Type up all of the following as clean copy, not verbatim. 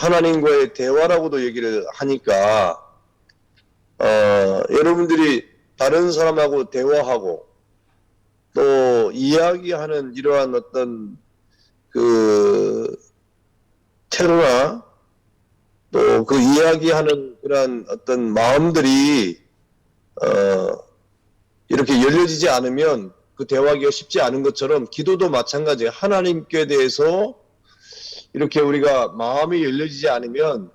하나님과의 대화라고도 얘기를 하니까 여러분들이 다른 사람하고 대화하고 또 이야기하는 이러한 어떤 그 태도나 또 그 이야기하는 그러한 어떤 마음들이 이렇게 열려지지 않으면 그 대화하기가 쉽지 않은 것처럼 기도도 마찬가지예요. 하나님께 대해서 이렇게 우리가 마음이 열려지지 않으면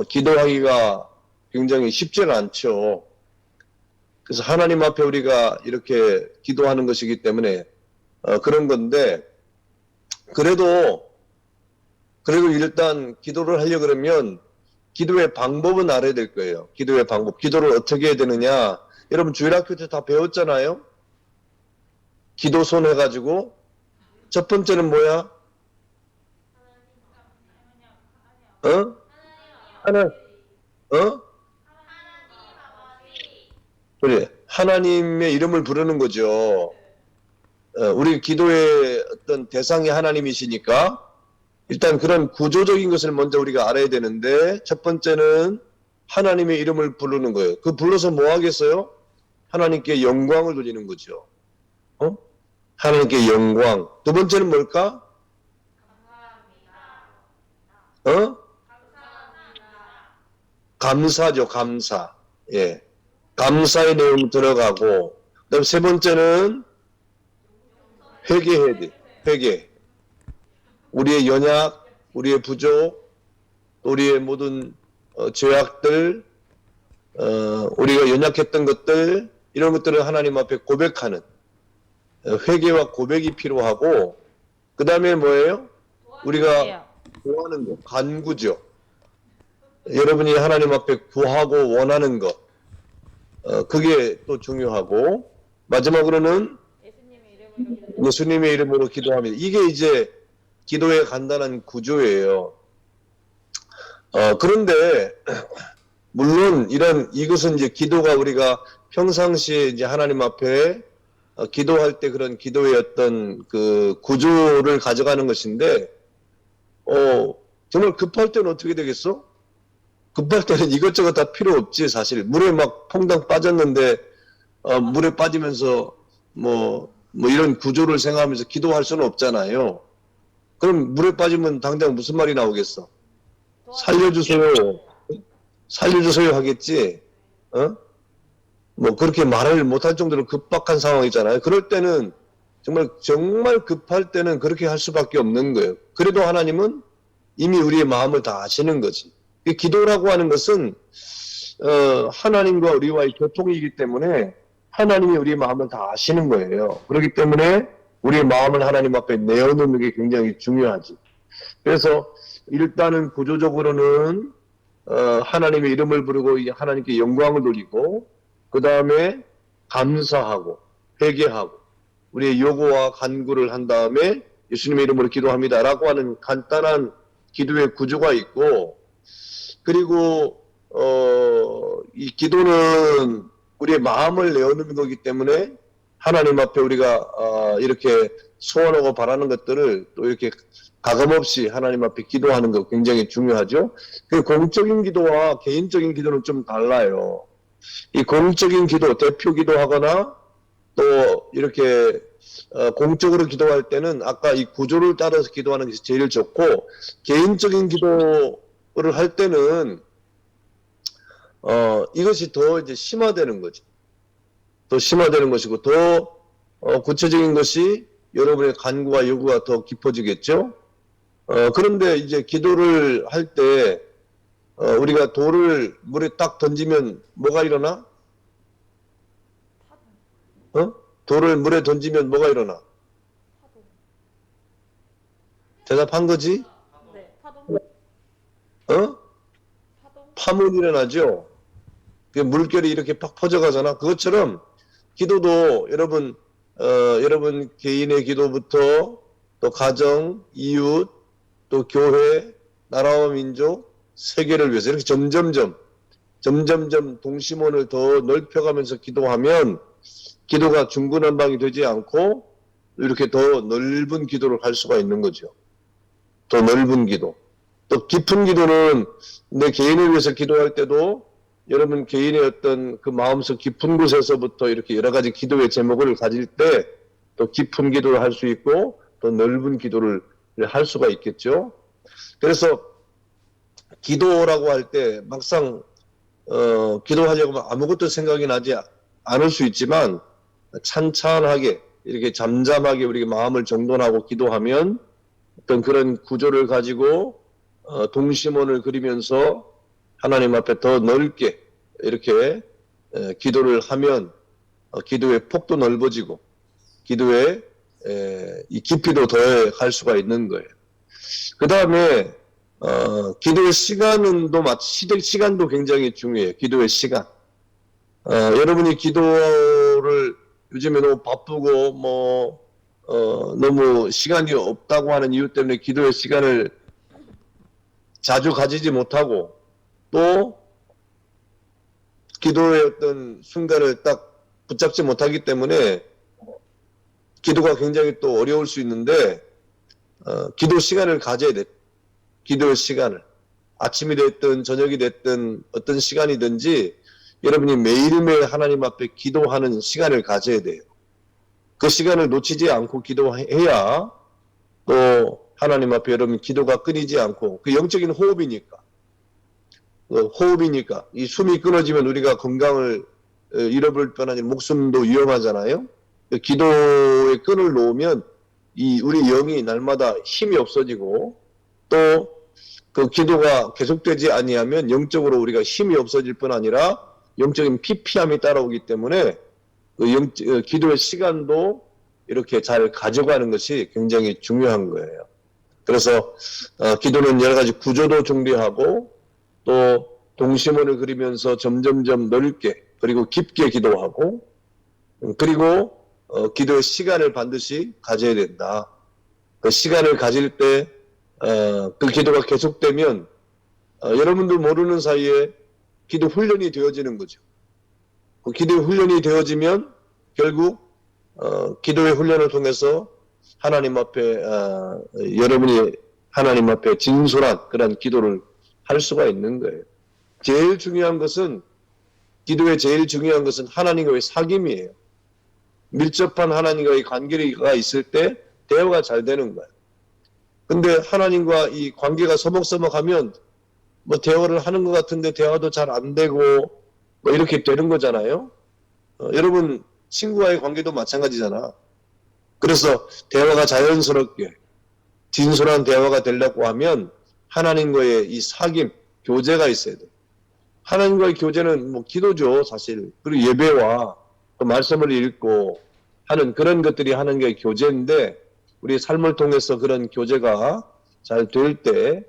기도하기가 굉장히 쉽지는 않죠. 그래서 하나님 앞에 우리가 이렇게 기도하는 것이기 때문에 그런 건데 그래도 일단 기도를 하려고 그러면 기도의 방법은 알아야 될 거예요. 기도의 방법. 기도를 어떻게 해야 되느냐. 여러분 주일학교 때 다 배웠잖아요. 기도손 해가지고 첫 번째는 뭐야? 하나, 그래. 하나님의 이름을 부르는 거죠. 우리 기도의 어떤 대상이 하나님이시니까 일단 그런 구조적인 것을 먼저 우리가 알아야 되는데 첫 번째는 하나님의 이름을 부르는 거예요. 그 불러서 뭐 하겠어요? 하나님께 영광을 돌리는 거죠. 하나님께 영광. 두 번째는 뭘까? 감사죠, 감사. 예. 감사의 내용 들어가고, 그 다음 세 번째는 회개해야 돼. 회개. 우리의 연약, 우리의 부족, 우리의 모든 죄악들, 우리가 연약했던 것들, 이런 것들을 하나님 앞에 고백하는 회개와 고백이 필요하고, 그 다음에 뭐예요? 우리가 구하는 것, 간구죠. 여러분이 하나님 앞에 구하고 원하는 것, 그게 또 중요하고, 마지막으로는 예수님의 이름으로 기도합니다. 이게 이제 기도의 간단한 구조예요. 그런데 물론 이것은 이제 기도가 우리가 평상시에 이제 하나님 앞에 기도할 때 그런 기도의 어떤 그 구조를 가져가는 것인데, 정말 급할 때는 어떻게 되겠어? 급할 때는 이것저것 다 필요 없지, 사실. 물에 막 퐁당 빠졌는데, 물에 빠지면서 뭐 이런 구조를 생각하면서 기도할 수는 없잖아요. 그럼 물에 빠지면 당장 무슨 말이 나오겠어? 살려주세요. 살려주세요 하겠지? 뭐 그렇게 말을 못할 정도로 급박한 상황이잖아요. 그럴 때는 정말 급할 때는 그렇게 할 수밖에 없는 거예요. 그래도 하나님은 이미 우리의 마음을 다 아시는 거지. 기도라고 하는 것은 하나님과 우리와의 교통이기 때문에 하나님이 우리의 마음을 다 아시는 거예요. 그렇기 때문에 우리의 마음을 하나님 앞에 내어놓는 게 굉장히 중요하지. 그래서 일단은 구조적으로는 하나님의 이름을 부르고 하나님께 영광을 돌리고 그 다음에 감사하고 회개하고 우리의 요구와 간구를 한 다음에 예수님의 이름으로 기도합니다라고 하는 간단한 기도의 구조가 있고, 그리고 이 기도는 우리의 마음을 내어놓는 거기 때문에 하나님 앞에 우리가 이렇게 소원하고 바라는 것들을 또 이렇게 가감없이 하나님 앞에 기도하는 거 굉장히 중요하죠. 그 공적인 기도와 개인적인 기도는 좀 달라요. 이 공적인 기도, 대표 기도하거나 또 이렇게 공적으로 기도할 때는 아까 이 구조를 따라서 기도하는 것이 제일 좋고, 개인적인 기도를 할 때는 이것이 더 이제 심화되는 거죠. 더 심화되는 것이고 더 구체적인 것이 여러분의 간구와 요구가 더 깊어지겠죠. 그런데 이제 기도를 할 때 우리가 돌을 물에 딱 던지면 뭐가 일어나? 돌을 물에 던지면 뭐가 일어나? 대답한 거지? 네, 파문이 일어나죠? 물결이 이렇게 팍 퍼져가잖아. 그것처럼 기도도 여러분 개인의 기도부터 또 가정, 이웃, 또 교회, 나라와 민족, 세계를 위해서 이렇게 점점점 동심원을 더 넓혀가면서 기도하면 기도가 중구난방이 되지 않고 이렇게 더 넓은 기도를 할 수가 있는 거죠. 더 넓은 기도. 또 깊은 기도는 내 개인을 위해서 기도할 때도 여러분 개인의 어떤 그 마음속 깊은 곳에서부터 이렇게 여러 가지 기도의 제목을 가질 때 또 깊은 기도를 할 수 있고 또 넓은 기도를 할 수가 있겠죠. 그래서 기도라고 할 때 막상 기도하려고 하면 아무것도 생각이 나지 않을 수 있지만 찬찬하게 이렇게 잠잠하게 우리 마음을 정돈하고 기도하면 어떤 그런 구조를 가지고 동심원을 그리면서 하나님 앞에 더 넓게 이렇게 기도를 하면 기도의 폭도 넓어지고 기도의 이 깊이도 더할 수가 있는 거예요. 그 다음에 기도의 시간도 시간도 굉장히 중요해요. 기도의 시간. 여러분이 기도를 요즘에 너무 바쁘고 너무 시간이 없다고 하는 이유 때문에 기도의 시간을 자주 가지지 못하고 또 기도의 어떤 순간을 딱 붙잡지 못하기 때문에 기도가 굉장히 또 어려울 수 있는데 기도 시간을 가져야 돼. 기도의 시간을. 아침이 됐든 저녁이 됐든 어떤 시간이든지 여러분이 매일매일 하나님 앞에 기도하는 시간을 가져야 돼요. 그 시간을 놓치지 않고 기도해야 또 하나님 앞에 여러분 기도가 끊이지 않고 그 영적인 호흡이니까 이 숨이 끊어지면 우리가 건강을 잃어버릴 뿐 아니라 목숨도 위험하잖아요. 기도의 끈을 놓으면 우리 영이 날마다 힘이 없어지고 또 그 기도가 계속되지 아니하면 영적으로 우리가 힘이 없어질 뿐 아니라 영적인 피폐함이 따라오기 때문에 기도의 시간도 이렇게 잘 가져가는 것이 굉장히 중요한 거예요. 그래서 기도는 여러 가지 구조도 중대하고 또 동심원을 그리면서 점점점 넓게 그리고 깊게 기도하고 그리고 기도의 시간을 반드시 가져야 된다. 그 시간을 가질 때 그 기도가 계속되면 여러분들 모르는 사이에 기도 훈련이 되어지는 거죠. 그 기도의 훈련이 되어지면 결국 기도의 훈련을 통해서 하나님 앞에 여러분이 하나님 앞에 진솔한 그런 기도를 할 수가 있는 거예요. 제일 중요한 것은 기도의 제일 중요한 것은 하나님과의 사귐이에요. 밀접한 하나님과의 관계가 있을 때 대화가 잘 되는 거예요. 근데 하나님과 이 관계가 서먹서먹하면 대화를 하는 것 같은데 대화도 잘 안 되고 이렇게 되는 거잖아요. 여러분 친구와의 관계도 마찬가지잖아. 그래서 대화가 자연스럽게 진솔한 대화가 되려고 하면 하나님과의 이 사귐, 교제가 있어야 돼. 하나님과의 교제는 기도죠, 사실. 그리고 예배와 또 말씀을 읽고 하는 그런 것들이 하나님과의 교제인데 우리 삶을 통해서 그런 교제가 잘 될 때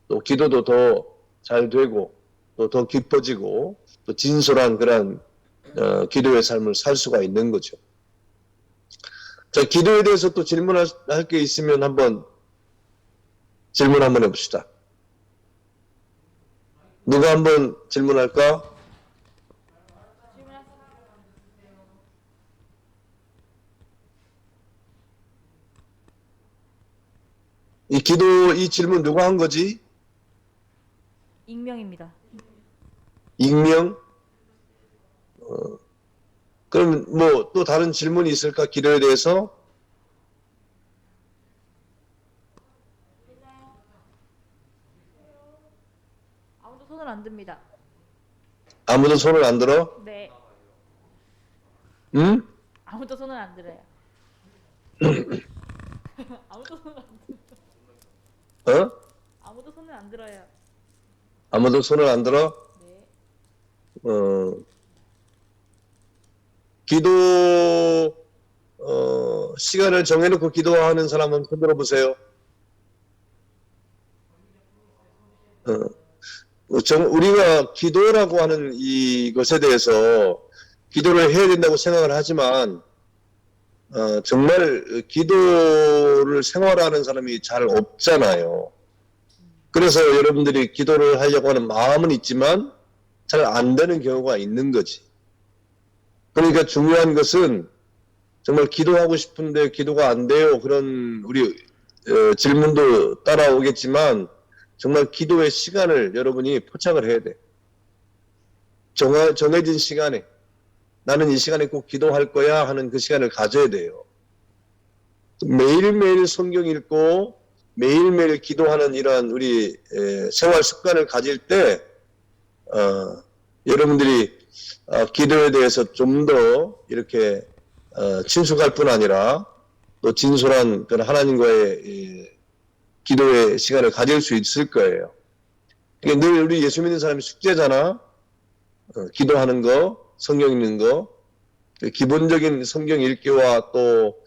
또 기도도 더 잘 되고 또 더 깊어지고 또 진솔한 그런 기도의 삶을 살 수가 있는 거죠. 자, 기도에 대해서 또 질문할 게 있으면 한번 질문 한번 해봅시다. 누가 한번 질문할까? 이 질문 누가 한 거지? 익명입니다. 익명? 그럼 또 다른 질문이 있을까? 기도에 대해서? 아무도 손을 안 듭니다. 아무도 손을 안 들어? 네. 응? 아무도 손을 안 들어요. 아무도 손을 안 들어요. 아무도 손을 안 들어요. 아무도 손을 안 들어? 네. 기도 시간을 정해놓고 기도하는 사람 한번 손 들어보세요. 우리가 기도라고 하는 이것에 대해서 기도를 해야 된다고 생각을 하지만 정말 기도를 생활하는 사람이 잘 없잖아요. 그래서 여러분들이 기도를 하려고 하는 마음은 있지만 잘 안 되는 경우가 있는 거지. 그러니까 중요한 것은 정말 기도하고 싶은데 기도가 안 돼요. 그런 우리 질문도 따라오겠지만 정말 기도의 시간을 여러분이 포착을 해야 돼. 정해진 시간에 나는 이 시간에 꼭 기도할 거야 하는 그 시간을 가져야 돼요. 매일매일 성경 읽고 매일매일 기도하는 이러한 우리 생활 습관을 가질 때 여러분들이 기도에 대해서 좀 더 이렇게 친숙할 뿐 아니라 또 진솔한 그런 하나님과의 기도의 시간을 가질 수 있을 거예요. 이게 늘 우리 예수 믿는 사람이 숙제잖아. 기도하는 거, 성경 읽는 거, 기본적인 성경 읽기와 또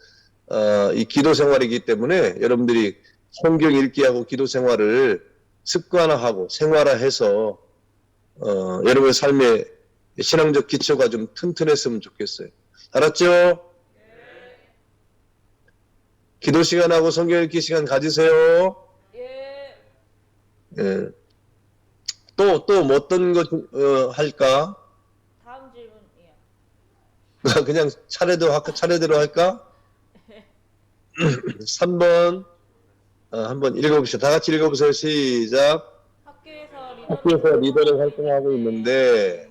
이 기도 생활이기 때문에 여러분들이 성경 읽기하고 기도 생활을 습관화하고 생활화해서 여러분의 삶의 신앙적 기초가 좀 튼튼했으면 좋겠어요. 알았죠? 기도 시간하고 성경 읽기 시간 가지세요. 예. 예. 또 어떤 거 할까? 다음 질문이요. 그냥 차례대로 할까? 3번 한번 읽어봅시다. 다 같이 읽어보세요. 시작. 학교에서 리더를 활동하고 있는데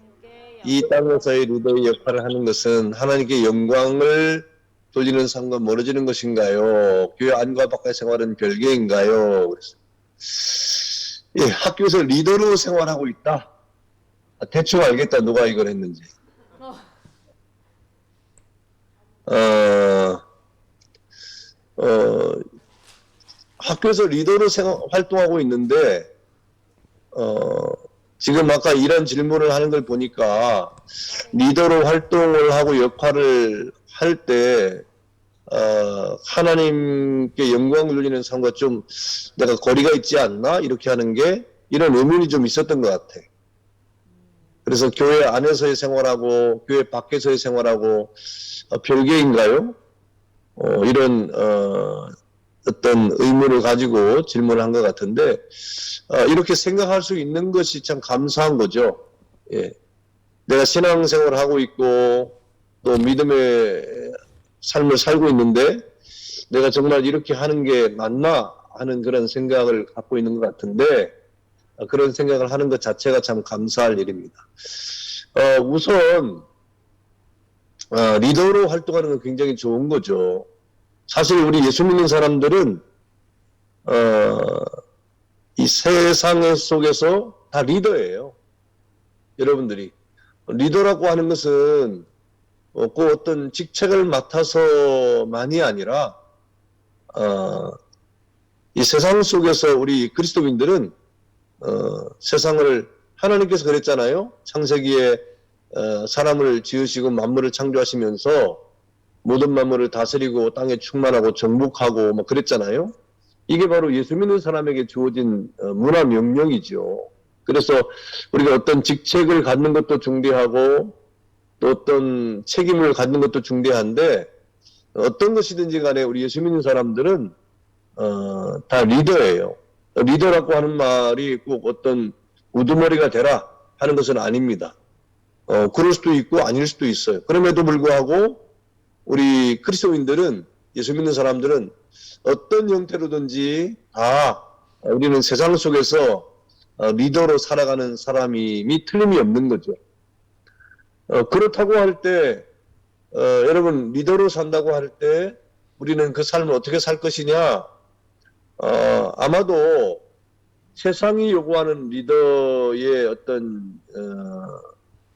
이 땅에서의 리더의 역할을 하는 것은 하나님께 영광을 돌리는 삶과 멀어지는 것인가요? 교회 안과 바깥의 생활은 별개인가요? 그래서 예, 학교에서 리더로 생활하고 있다. 대충 알겠다. 누가 이걸 했는지. 학교에서 리더로 활동하고 있는데 지금 아까 이런 질문을 하는 걸 보니까 리더로 활동을 하고 역할을 할 때 하나님께 영광을 돌리는 삶과 좀 내가 거리가 있지 않나? 이렇게 하는 게 이런 의문이 좀 있었던 것 같아. 그래서 교회 안에서의 생활하고 교회 밖에서의 생활하고 별개인가요? 이런 어떤 의문을 가지고 질문을 한 것 같은데 이렇게 생각할 수 있는 것이 참 감사한 거죠. 예. 내가 신앙생활을 하고 있고 또 믿음의 삶을 살고 있는데 내가 정말 이렇게 하는 게 맞나 하는 그런 생각을 갖고 있는 것 같은데 그런 생각을 하는 것 자체가 참 감사할 일입니다. 우선 리더로 활동하는 건 굉장히 좋은 거죠. 사실 우리 예수 믿는 사람들은 이 세상 속에서 다 리더예요. 여러분들이 리더라고 하는 것은 꼭 어떤 직책을 맡아서만이 아니라 이 세상 속에서 우리 그리스도인들은 세상을 하나님께서 그랬잖아요. 창세기에 사람을 지으시고 만물을 창조하시면서 모든 만물을 다스리고 땅에 충만하고 정복하고 뭐 그랬잖아요. 이게 바로 예수 믿는 사람에게 주어진 문화 명령이죠. 그래서 우리가 어떤 직책을 갖는 것도 중대하고 또 어떤 책임을 갖는 것도 중대한데 어떤 것이든지 간에 우리 예수 믿는 사람들은 다 리더예요. 리더라고 하는 말이 꼭 어떤 우두머리가 되라 하는 것은 아닙니다. 그럴 수도 있고 아닐 수도 있어요. 그럼에도 불구하고 우리 그리스도인들은 예수 믿는 사람들은 어떤 형태로든지 다 우리는 세상 속에서 리더로 살아가는 사람이 틀림이 없는 거죠. 그렇다고 할 때 여러분 리더로 산다고 할 때 우리는 그 삶을 어떻게 살 것이냐 아마도 세상이 요구하는 리더의 어떤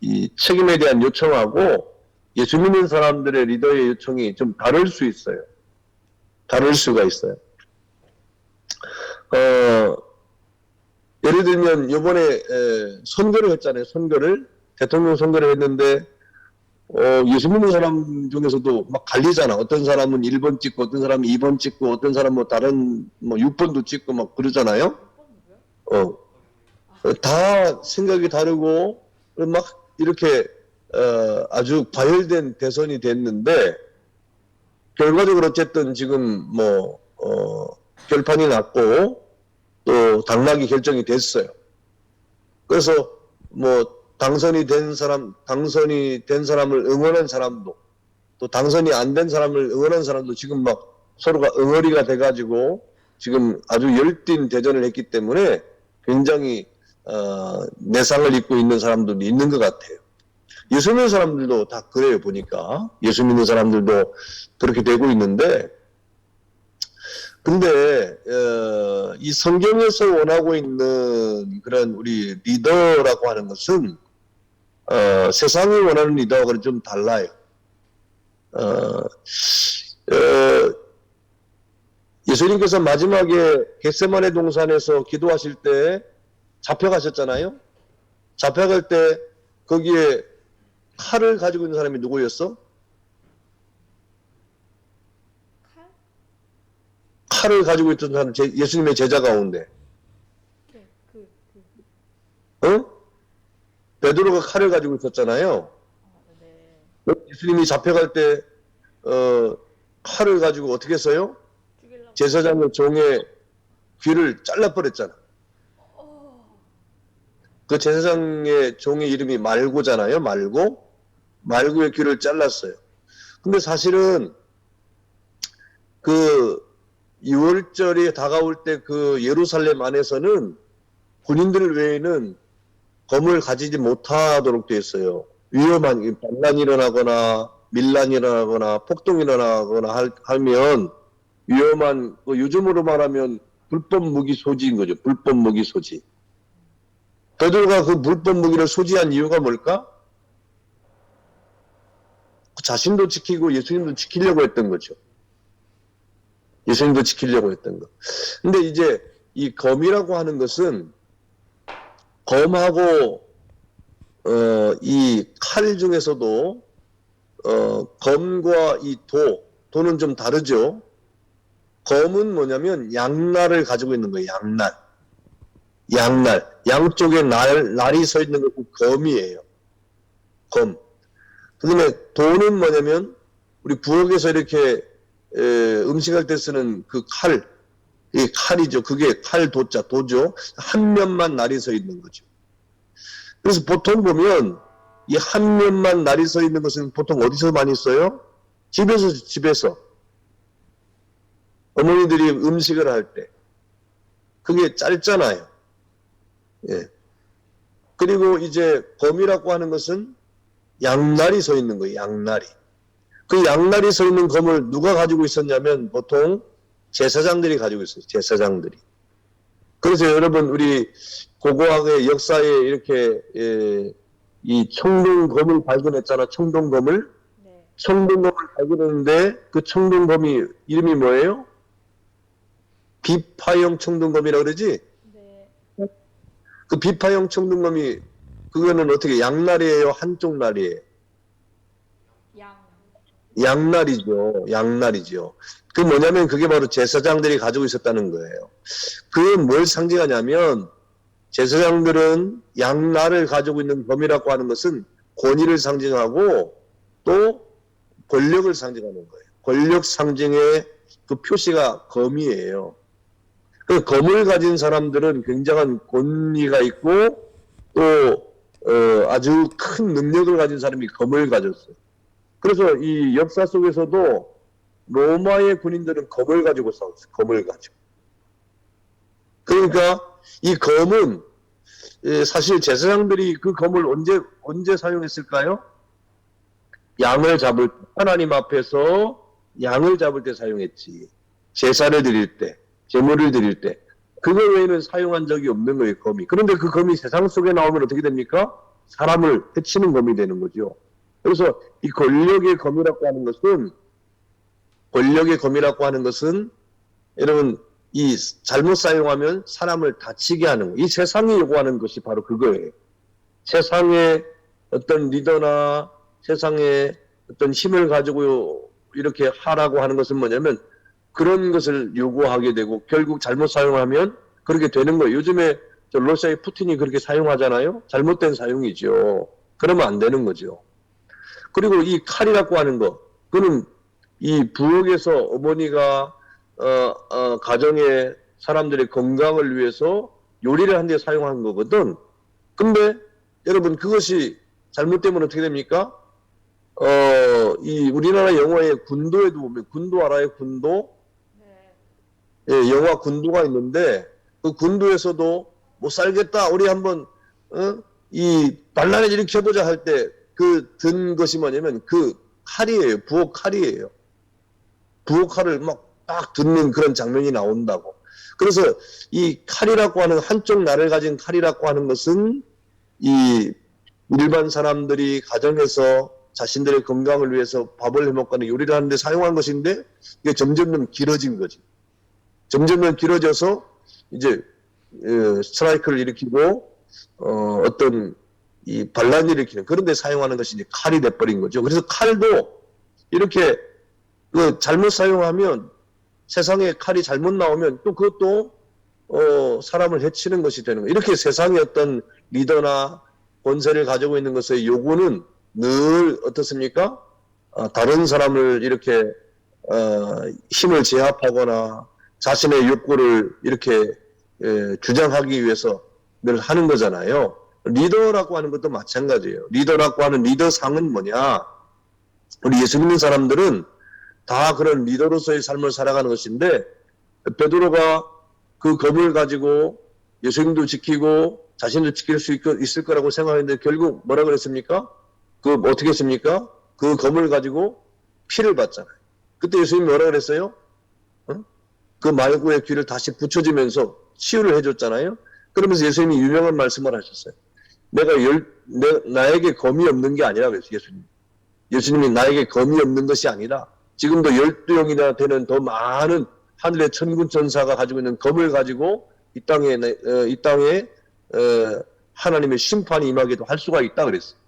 이 책임에 대한 요청하고 예수 믿는 사람들의 리더의 요청이 좀 다를 수 있어요. 다를 수가 있어요. 예를 들면 이번에 선거를 했잖아요. 대통령 선거를 했는데 예수 믿는 사람 중에서도 막 갈리잖아. 어떤 사람은 1번 찍고 어떤 사람은 2번 찍고 어떤 사람은 뭐 다른 6번도 찍고 막 그러잖아요. 다 생각이 다르고 막 이렇게 아주 과열된 대선이 됐는데 결과적으로 어쨌든 지금 결판이 났고 또 당락이 결정이 됐어요. 그래서 당선이 된 사람을 응원한 사람도 또 당선이 안 된 사람을 응원한 사람도 지금 막 서로가 응어리가 돼가지고 지금 아주 열띤 대전을 했기 때문에 굉장히 내상을 입고 있는 사람들도 있는 것 같아요. 예수 믿는 사람들도 다 그래요, 보니까. 예수 믿는 사람들도 그렇게 되고 있는데, 근데 이 성경에서 원하고 있는 그런 우리 리더라고 하는 것은 세상이 원하는 리더하고는 좀 달라요. 예수님께서 마지막에 겟세마네 동산에서 기도하실 때 잡혀가셨잖아요. 잡혀갈 때 거기에 칼을 가지고 있는 사람이 누구였어? 칼? 칼을 가지고 있던 사람, 예수님의 제자 가운데. 네, 어? 베드로가 칼을 가지고 있었잖아요. 네. 예수님이 잡혀갈 때 칼을 가지고 어떻게 했어요? 죽이려고. 제사장의 종의 귀를 잘라버렸잖아. 그 제사장의 종의 이름이 말고잖아요. 말고의 귀를 잘랐어요. 근데 사실은 그 6월절이 다가올 때 그 예루살렘 안에서는 군인들 외에는 검을 가지지 못하도록 되어 있어요. 위험한 반란이 일어나거나 밀란이 일어나거나 폭동이 일어나거나 하면 위험한, 요즘으로 말하면 불법 무기 소지인 거죠. 불법 무기 소지. 베드로가 그 불법 무기를 소지한 이유가 뭘까? 자신도 지키고 예수님도 지키려고 했던 거죠. 예수님도 지키려고 했던 거. 근데 이제 이 검이라고 하는 것은 검하고 이 칼 중에서도 검과 이 도는 좀 다르죠. 검은 뭐냐면 양날을 가지고 있는 거예요. 양날. 양쪽에 날이 서 있는 것이 검이에요. 검. 그 다음에 도는 뭐냐면 우리 부엌에서 이렇게 음식할 때 쓰는 그 칼, 이 칼이죠. 그게 도죠. 한 면만 날이 서 있는 거죠. 그래서 보통 보면 이 한 면만 날이 서 있는 것은 보통 어디서 많이 써요? 집에서. 어머니들이 음식을 할 때. 그게 짧잖아요. 예. 그리고 이제 검이라고 하는 것은 양날이 서 있는 거예요. 양날이. 그 양날이 서 있는 검을 누가 가지고 있었냐면 보통 제사장들이 가지고 있어요. 제사장들이. 그래서 여러분 우리 고고학의 역사에 이렇게 이 청동검을 발견했잖아. 청동검을. 네. 청동검을 발견했는데 그 청동검이 이름이 뭐예요? 비파형 청동검이라고 그러지? 네. 그 비파형 청동검이 그거는 어떻게 양날이에요? 한쪽 날이에요? 양날이죠. 그 뭐냐면 그게 바로 제사장들이 가지고 있었다는 거예요. 그게 뭘 상징하냐면 제사장들은 양날을 가지고 있는 검이라고 하는 것은 권위를 상징하고 또 권력을 상징하는 거예요. 권력 상징의 그 표시가 검이에요. 그 검을 가진 사람들은 굉장한 권위가 있고 또 아주 큰 능력을 가진 사람이 검을 가졌어요. 그래서 이 역사 속에서도 로마의 군인들은 검을 가지고 싸웠어요. 검을 가지고. 그러니까 이 검은 사실 제사장들이 그 검을 언제 사용했을까요? 양을 잡을 때, 하나님 앞에서 양을 잡을 때 사용했지. 제사를 드릴 때, 제물을 드릴 때. 그거 외에는 사용한 적이 없는 거예요, 검이. 그런데 그 검이 세상 속에 나오면 어떻게 됩니까? 사람을 해치는 검이 되는 거죠. 그래서 이 권력의 검이라고 하는 것은 여러분 이 잘못 사용하면 사람을 다치게 하는 거. 이 세상이 요구하는 것이 바로 그거예요. 세상의 어떤 리더나 세상의 어떤 힘을 가지고 이렇게 하라고 하는 것은 뭐냐면 그런 것을 요구하게 되고 결국 잘못 사용하면 그렇게 되는 거예요. 요즘에 러시아의 푸틴이 그렇게 사용하잖아요. 잘못된 사용이죠. 그러면 안 되는 거죠. 그리고 이 칼이라고 하는 거, 그는 이 부엌에서 어머니가 가정의 사람들의 건강을 위해서 요리를 하는 데 사용한 거거든. 근데 여러분 그것이 잘못되면 어떻게 됩니까? 이 우리나라 영화의 군도에도 보면 군도 알아요? 군도? 네. 예, 영화 군도가 있는데 그 군도에서도 못 살겠다. 우리 한번 이 반란을 일으켜보자 할 때 그 든 것이 뭐냐면 그 칼이에요. 부엌 칼이에요. 부엌 칼을 막 딱 듣는 그런 장면이 나온다고. 그래서 이 칼이라고 하는 한쪽 날을 가진 칼이라고 하는 것은 이 일반 사람들이 가정에서 자신들의 건강을 위해서 밥을 해먹거나 요리를 하는데 사용한 것인데 이게 점점 길어진 거지. 점점 길어져서 이제 스트라이크를 일으키고 어떤 이 반란을 일으키는 그런 데 사용하는 것이 이제 칼이 돼버린 거죠. 그래서 칼도 이렇게 잘못 사용하면 세상에 칼이 잘못 나오면 또 그것도 사람을 해치는 것이 되는 거예요. 이렇게 세상의 어떤 리더나 권세를 가지고 있는 것의 요구는 늘 어떻습니까? 다른 사람을 이렇게 힘을 제압하거나 자신의 욕구를 이렇게 주장하기 위해서 늘 하는 거잖아요. 리더라고 하는 것도 마찬가지예요. 리더라고 하는 리더상은 뭐냐? 우리 예수 믿는 사람들은 다 그런 리더로서의 삶을 살아가는 것인데 베드로가 그 검을 가지고 예수님도 지키고 자신도 지킬 수 있을 거라고 생각했는데 결국 뭐라 그랬습니까? 그 어떻게 했습니까? 그 검을 가지고 피를 봤잖아요. 그때 예수님이 뭐라 그랬어요? 그 말구의 귀를 다시 붙여주면서 치유를 해줬잖아요. 그러면서 예수님이 유명한 말씀을 하셨어요. 나에게 검이 없는 게 아니라 그랬어요. 예수님이 나에게 검이 없는 것이 아니라 지금도 12영이나 되는 더 많은 하늘의 천군 천사가 가지고 있는 검을 가지고 이 땅에 하나님의 심판이 임하기도 할 수가 있다 그랬어요.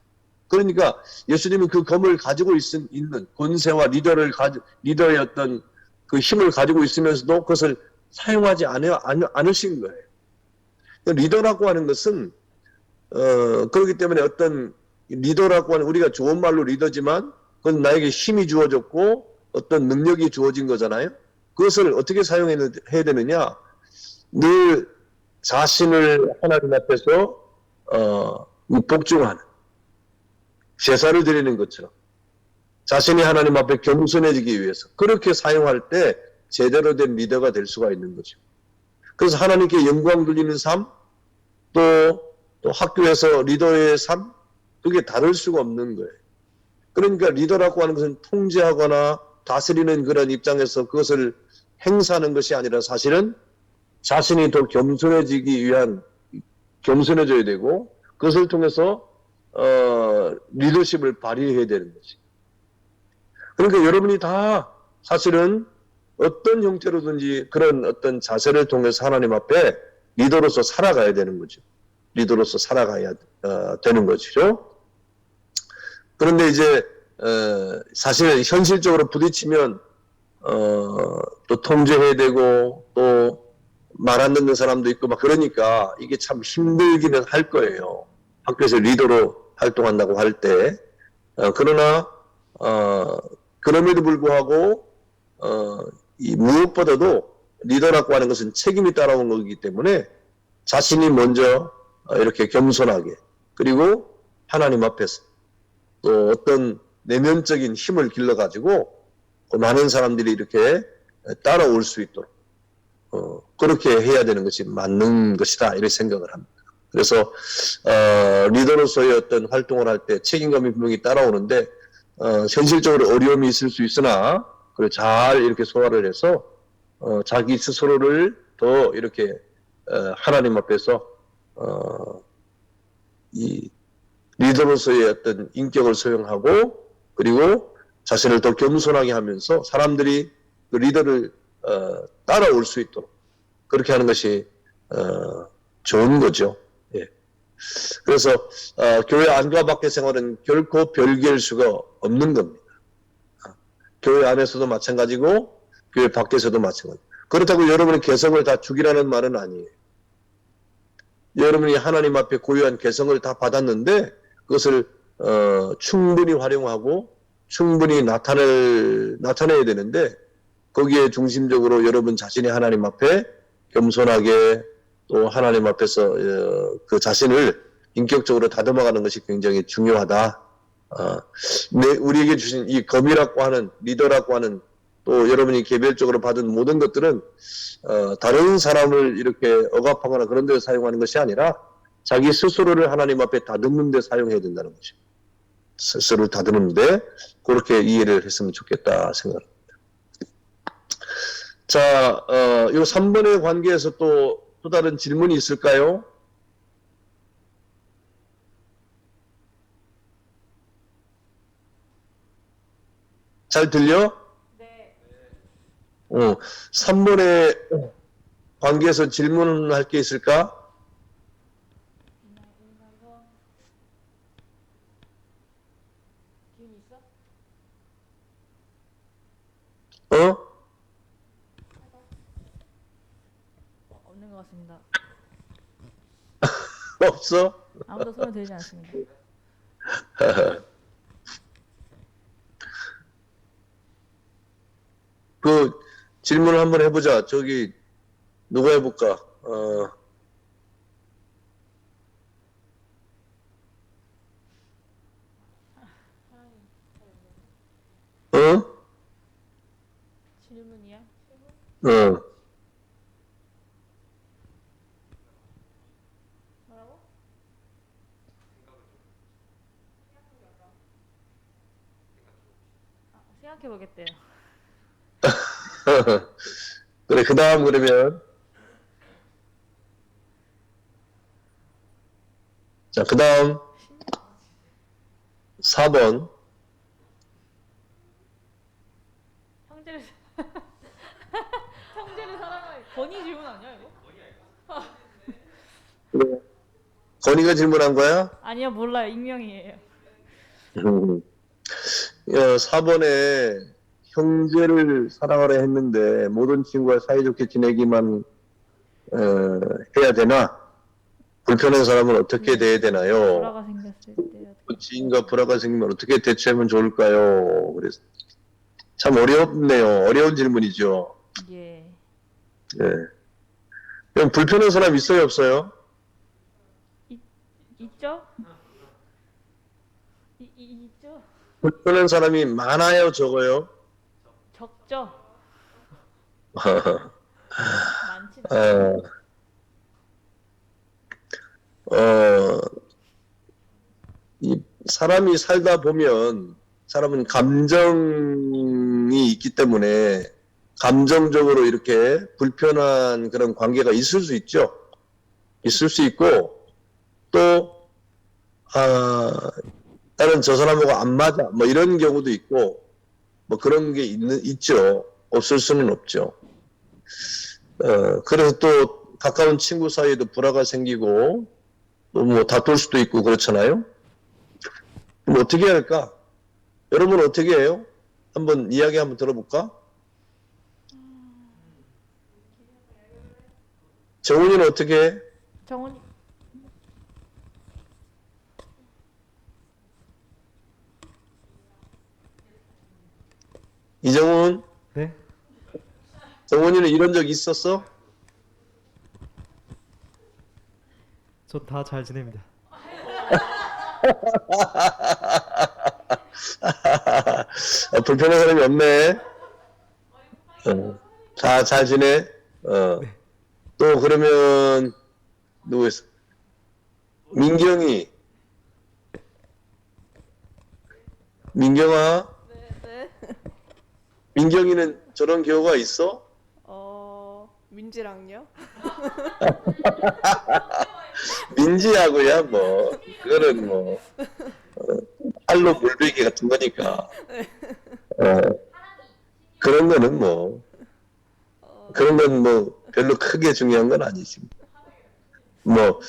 그러니까 예수님은 그 검을 가지고 있는 권세와 리더의 어떤 그 힘을 가지고 있으면서도 그것을 사용하지 않으신 거예요. 리더라고 하는 것은 그렇기 때문에 어떤 리더라고 하는 우리가 좋은 말로 리더지만 그건 나에게 힘이 주어졌고 어떤 능력이 주어진 거잖아요. 그것을 어떻게 사용해야 되느냐? 늘 자신을 하나님 앞에서 복종하는 제사를 드리는 것처럼 자신이 하나님 앞에 겸손해지기 위해서 그렇게 사용할 때 제대로 된 리더가 될 수가 있는 거죠. 그래서 하나님께 영광 돌리는 삶, 또 학교에서 리더의 삶, 그게 다를 수가 없는 거예요. 그러니까 리더라고 하는 것은 통제하거나 다스리는 그런 입장에서 그것을 행사하는 것이 아니라 사실은 자신이 더 겸손해져야 되고 그것을 통해서 리더십을 발휘해야 되는 거지. 그러니까 여러분이 다 사실은 어떤 형태로든지 그런 어떤 자세를 통해서 하나님 앞에 리더로서 살아가야 되는 거죠. 리더로서 살아가야 되는 것이죠. 그런데 이제 사실 현실적으로 부딪히면 또 통제해야 되고 또 말 안 듣는 사람도 있고 막 그러니까 이게 참 힘들기는 할 거예요. 학교에서 리더로 활동한다고 할 때. 그러나 그럼에도 불구하고 이 무엇보다도 리더라고 하는 것은 책임이 따라온 거기 때문에 자신이 먼저 이렇게 겸손하게 그리고 하나님 앞에서 또 어떤 내면적인 힘을 길러가지고 많은 사람들이 이렇게 따라올 수 있도록 그렇게 해야 되는 것이 맞는 것이다 이렇게 생각을 합니다. 그래서 리더로서의 어떤 활동을 할 때 책임감이 분명히 따라오는데 현실적으로 어려움이 있을 수 있으나 그걸 잘 이렇게 소화를 해서 자기 스스로를 더 이렇게 하나님 앞에서 이 리더로서의 어떤 인격을 소용하고 그리고 자신을 더 겸손하게 하면서 사람들이 그 리더를 따라올 수 있도록 그렇게 하는 것이 좋은 거죠. 예. 그래서 교회 안과 밖의 생활은 결코 별개일 수가 없는 겁니다. 교회 안에서도 마찬가지고 교회 밖에서도 마찬가지. 그렇다고 여러분의 개성을 다 죽이라는 말은 아니에요. 여러분이 하나님 앞에 고유한 개성을 다 받았는데 그것을 충분히 활용하고 충분히 나타내야 되는데 거기에 중심적으로 여러분 자신이 하나님 앞에 겸손하게 또 하나님 앞에서 그 자신을 인격적으로 다듬어가는 것이 굉장히 중요하다. 우리에게 주신 이 검이라고 하는 리더라고 하는 또 여러분이 개별적으로 받은 모든 것들은 다른 사람을 이렇게 억압하거나 그런 데 사용하는 것이 아니라 자기 스스로를 하나님 앞에 다듬는 데 사용해야 된다는 것이죠. 스스로를 다듬는데 그렇게 이해를 했으면 좋겠다 생각합니다. 자, 요 3번의 관계에서 또 다른 질문이 있을까요? 잘 들려? 네. 3번의 관계에서 질문할 게 있을까? 이거 기운 있어? 어? 없는 것 같습니다. 없어? 아무도 손을 들지 않습니다. 그 질문을 한번 해보자. 저기 누가 해볼까? 어? 질문이야? 어. 뭐라고? 생각해 보겠대요. 그래, 그 다음 그러면. 자, 그 다음 4번. 형제를 형제를 사랑할 건이 질문 아니야 이거? 그래. 건이가 질문한 거야? 아니요 몰라요 익명이에요. 4번에 형제를 사랑하려 했는데 모든 친구와 사이좋게 지내기만 해야 되나? 불편한 사람은 어떻게 대해야 되나요? 불화가 생겼을 때 어떻게? 지인과 불화가 생기면 어떻게 대처하면 좋을까요? 그래서 참 어렵네요. 어려운 질문이죠. 예. 네. 그럼 불편한 사람 있어요, 없어요? 있죠? 있죠? 불편한 사람이 많아요, 적어요? 적죠? 많진 않아. 어, 어, 이 사람이 살다 보면 사람은 감정이 있기 때문에 감정적으로 이렇게 불편한 그런 관계가 있을 수 있죠. 있을 수 있고 또 나는 저 사람하고 안 맞아 뭐 이런 경우도 있고 뭐 그런 게 있죠. 없을 수는 없죠. 그래서 또 가까운 친구 사이에도 불화가 생기고 또 뭐 다툴 수도 있고 그렇잖아요. 그럼 어떻게 해야 할까? 여러분은 어떻게 해요? 한번 이야기 한번 들어볼까? 정훈이는 어떻게 해? 정훈이 이정훈? 네? 정훈이는 이런 적 있었어? 저 다 잘 지냅니다. 불편한 사람이 없네. 잘 지내? 또 그러면 누구 있어? 민경이. 민경아? 네. 민경이는 저런 경우가 있어? 민지랑요? 민지하고야 뭐 그거는 뭐 팔로 물베기 같은 거니까 그런 거는 뭐 그런 건 뭐 별로 크게 중요한 건 아니지. 뭐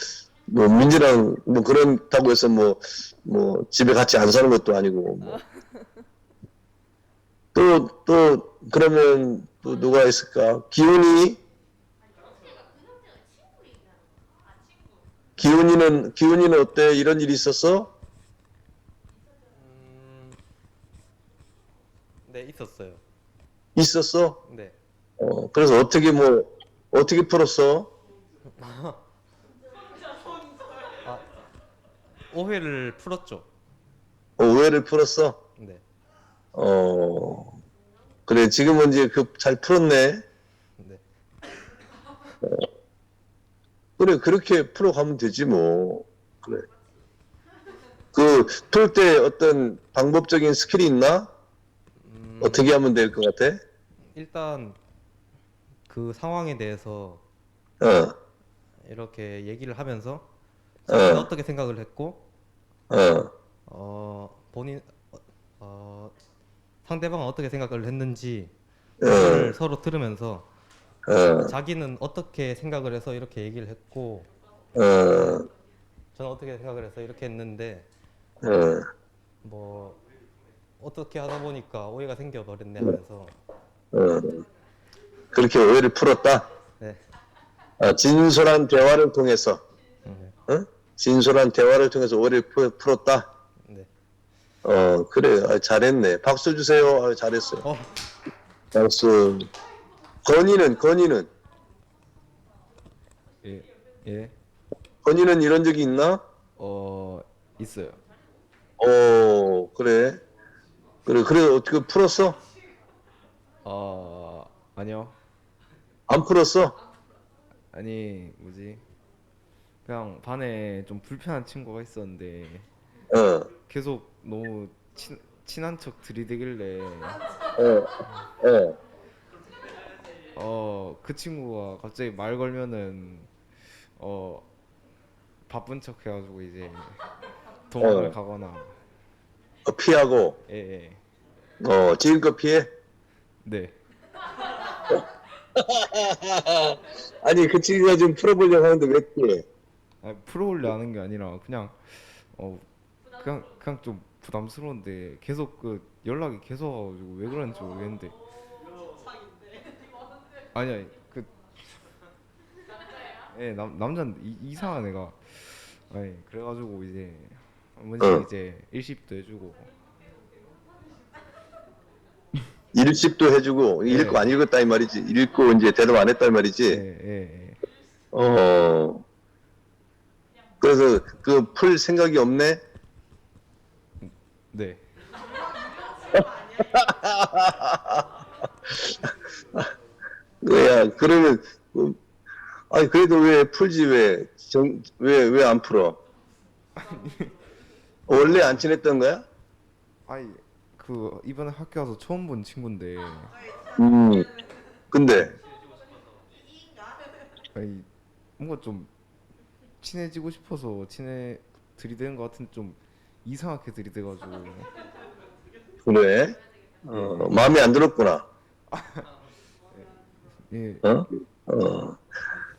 민지랑 뭐 그런다고 해서 뭐 집에 같이 안 사는 것도 아니고 뭐. 또 그러면 또 누가 있을까? 기훈이는 어때? 이런 일이 있었어? 네, 있었어요. 있었어? 네. 그래서 어떻게 풀었어? 오해를 풀었죠. 오해를 풀었어? 네. 그래, 지금은 이제 그 잘 풀었네. 네. 그래, 그렇게 풀어가면 되지, 뭐. 그래. 그, 풀 때 어떤 방법적인 스킬이 있나? 어떻게 하면 될 것 같아? 일단 그 상황에 대해서 어, 이렇게 얘기를 하면서 자기는 어, 어떻게 생각을 했고 어, 본인 상대방은 어떻게 생각을 했는지 어, 그거를 서로 들으면서 어, 자기는 어떻게 생각을 해서 이렇게 얘기를 했고 어, 저는 어떻게 생각을 해서 이렇게 했는데 어, 뭐 어떻게 하다 보니까 오해가 생겨버렸네 하면서 어. 그렇게 오해를 풀었다. 네, 진솔한 대화를 통해서, 어? 진솔한 대화를 통해서 오해를 풀었다. 네. 그래. 잘했네. 박수 주세요. 잘했어요. 어, 박수. 건이는, 예, 예, 건이는 이런 적이 있나? 있어요. 그래. 그래, 어떻게 풀었어? 아니요. 안 풀었어? 아니, 뭐지? 그냥 반에 좀 불편한 친구가 있었는데 어, 계속 너무 친한 척 들이대길래 어, 그 친구가 갑자기 말 걸면은 어, 바쁜 척 해가지고 이제 도망을 어. 가거나 피하고, 예, 예. 지금껏 피해? 네. 아니, 그 친구가 좀 풀어보려고 하는데 왜 피해? 풀어올려 하는 게 아니라 어, 그냥 좀 부담스러운데 계속 그 연락이 계속 와가지고 왜 그런지 모르겠는데 아니야 그 예, 남자는 이상한 애가 아니 그래가지고 이제 한 번씩 어. 이제 일십도 해주고 일십도 해주고, 읽고 안 예, 읽었다 이 말이지. 읽고 이제 대답 안 했다 이 예, 말이지. 예, 어, 그래서 그 풀 생각이 없네? 네. 야, 그러면, 아니, 그래도 왜 풀지, 왜 안 풀어? 원래 안 친했던 거야? 아니 그 이번에 학교 와서 처음 본 친구인데 음, 근데, 아니 뭔가 좀 친해지고 싶어서 들이대는 것 같은 좀 이상하게 들이대가지고 그래? 마음에 안 들었구나. 예, 어?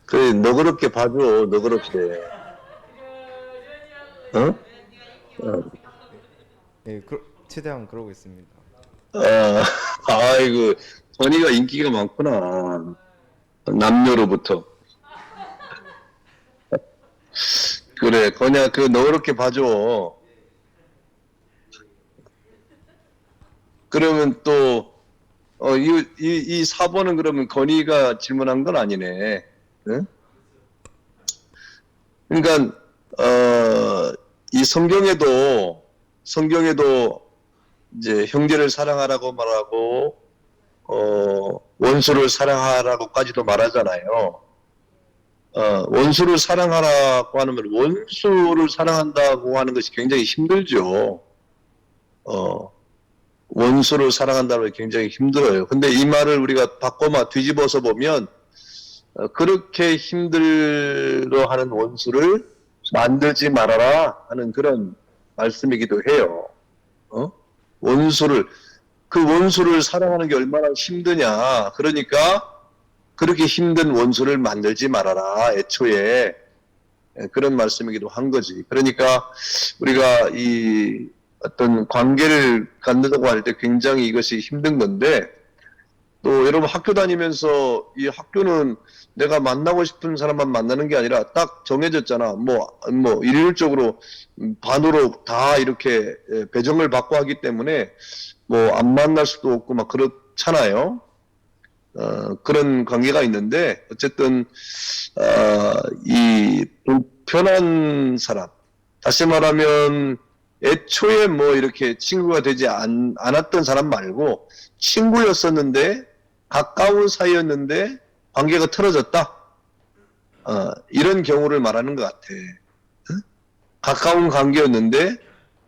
그래, 너그럽게 봐줘, 너그럽게. 어? 예, 최대한 그러고 있습니다. 아이고, 건이가 인기가 많구나. 남녀로부터. 그래, 건이야, 너그럽게 봐줘. 그러면 또, 이 4번은 그러면 건이가 질문한 건 아니네. 응? 그러니까, 이 성경에도 이제 형제를 사랑하라고 말하고, 원수를 사랑하라고까지도 말하잖아요. 원수를 사랑하라고 하는 말, 원수를 사랑한다고 하는 것이 굉장히 힘들죠. 원수를 사랑한다는 게 굉장히 힘들어요. 근데 이 말을 우리가 바꿔 뒤집어서 보면, 그렇게 힘들어하는 원수를 만들지 말아라 하는 그런 말씀이기도 해요. 어? 원수를, 그 원수를 사랑하는 게 얼마나 힘드냐. 그러니까 그렇게 힘든 원수를 만들지 말아라. 애초에 그런 말씀이기도 한 거지. 그러니까 우리가 이 어떤 관계를 갖는다고 할 때 굉장히 이것이 힘든 건데, 또 여러분 학교 다니면서 이 학교는 내가 만나고 싶은 사람만 만나는 게 아니라 딱 정해졌잖아. 뭐 일률적으로 반으로 다 이렇게 배정을 받고 하기 때문에 뭐 안 만날 수도 없고 막 그렇잖아요. 그런 관계가 있는데 어쨌든 이 불편한 사람, 다시 말하면 애초에 뭐 이렇게 친구가 되지 않았던 사람 말고 친구였었는데 가까운 사이였는데 관계가 틀어졌다. 이런 경우를 말하는 것 같아. 응? 가까운 관계였는데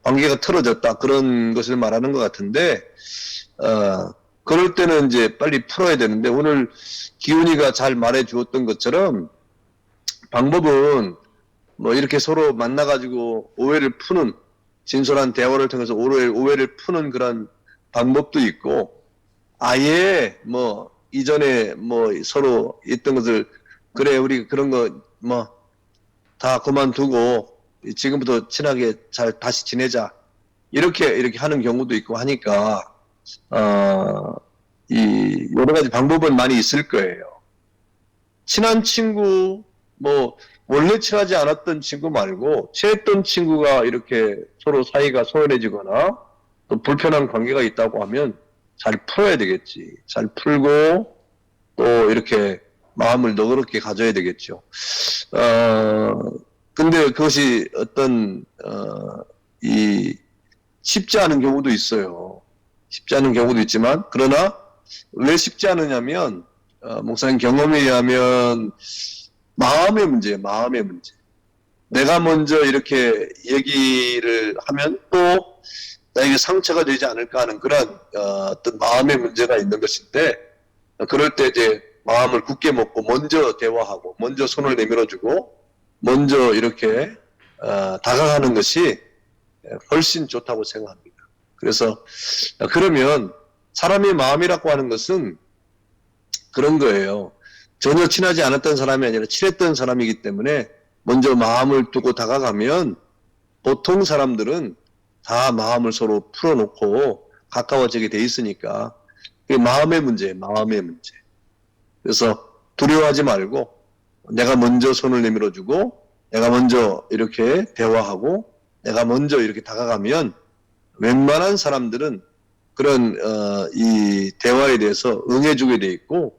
관계가 틀어졌다. 그런 것을 말하는 것 같은데, 그럴 때는 이제 빨리 풀어야 되는데, 오늘 기훈이가 잘 말해 주었던 것처럼, 방법은 뭐 이렇게 서로 만나가지고 오해를 푸는, 진솔한 대화를 통해서 오해를 푸는 그런 방법도 있고, 아예 뭐 이전에 뭐 서로 있던 것을, 그래, 우리 그런 거 뭐 다 그만두고, 지금부터 친하게 잘 다시 지내자. 이렇게 하는 경우도 있고 하니까, 이 여러 가지 방법은 많이 있을 거예요. 친한 친구, 뭐 원래 친하지 않았던 친구 말고 친했던 친구가 이렇게 서로 사이가 소원해지거나 또 불편한 관계가 있다고 하면 잘 풀어야 되겠지. 잘 풀고 또 이렇게 마음을 너그럽게 가져야 되겠죠. 근데 그것이 어떤 이 쉽지 않은 경우도 있어요. 쉽지 않은 경우도 있지만, 그러나 왜 쉽지 않으냐면 목사님 경험에 의하면 마음의 문제예요. 마음의 문제. 내가 먼저 이렇게 얘기를 하면 또 나에게 상처가 되지 않을까 하는 그런 어떤 마음의 문제가 있는 것인데, 그럴 때 이제 마음을 굳게 먹고 먼저 대화하고 먼저 손을 내밀어주고 먼저 이렇게 다가가는 것이 훨씬 좋다고 생각합니다. 그래서 그러면 사람의 마음이라고 하는 것은 그런 거예요. 전혀 친하지 않았던 사람이 아니라 친했던 사람이기 때문에 먼저 마음을 두고 다가가면 보통 사람들은 다 마음을 서로 풀어놓고 가까워지게 돼 있으니까 그게 마음의 문제예요. 마음의 문제. 그래서 두려워하지 말고 내가 먼저 손을 내밀어주고 내가 먼저 이렇게 대화하고 내가 먼저 이렇게 다가가면 웬만한 사람들은 그런 이 대화에 대해서 응해주게 돼 있고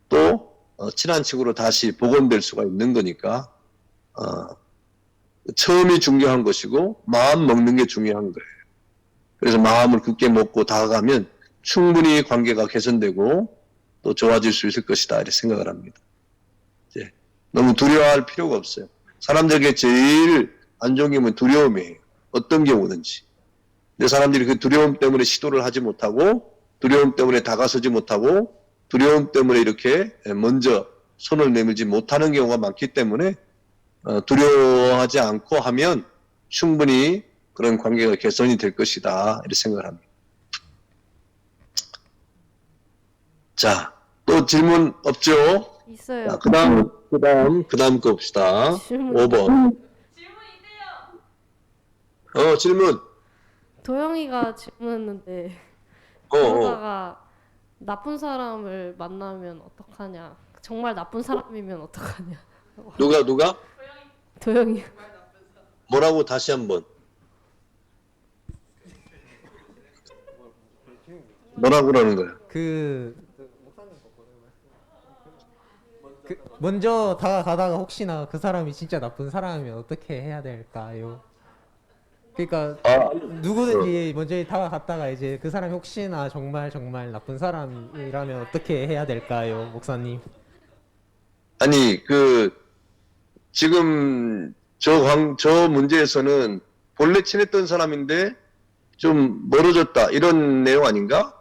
또 친한 친구로 다시 복원될 수가 있는 거니까 처음이 중요한 것이고 마음 먹는 게 중요한 거예요. 그래서 마음을 굳게 먹고 다가가면 충분히 관계가 개선되고 또 좋아질 수 있을 것이다 이렇게 생각을 합니다. 이제 너무 두려워할 필요가 없어요. 사람들에게 제일 안 좋은 게 뭐 두려움이에요. 어떤 경우든지. 근데 사람들이 그 두려움 때문에 시도를 하지 못하고 두려움 때문에 다가서지 못하고 두려움 때문에 이렇게 먼저 손을 내밀지 못하는 경우가 많기 때문에 두려워하지 않고 하면 충분히 그런 관계가 개선이 될 것이다 이렇게 생각을 합니다. 자, 또 질문 없죠? 있어요. 자, 그다음 거 봅시다. 질문. 5번. 질문. 도영이가 질문했는데 어. 그러다가 나쁜 사람을 만나면 어떡하냐? 정말 나쁜 사람이면 어떡하냐? 누가? 도영이. 뭐라고 다시 한번. 뭐라고 그러는 거야? 먼저 다가가다가 혹시나 그 사람이 진짜 나쁜 사람이면 어떻게 해야 될까요? 그러니까 누구든지 먼저 다가갔다가 이제 그 사람이 혹시나 정말 나쁜 사람이라면 어떻게 해야 될까요, 목사님? 아니 지금 저 문제에서는 본래 친했던 사람인데 좀 멀어졌다 이런 내용 아닌가?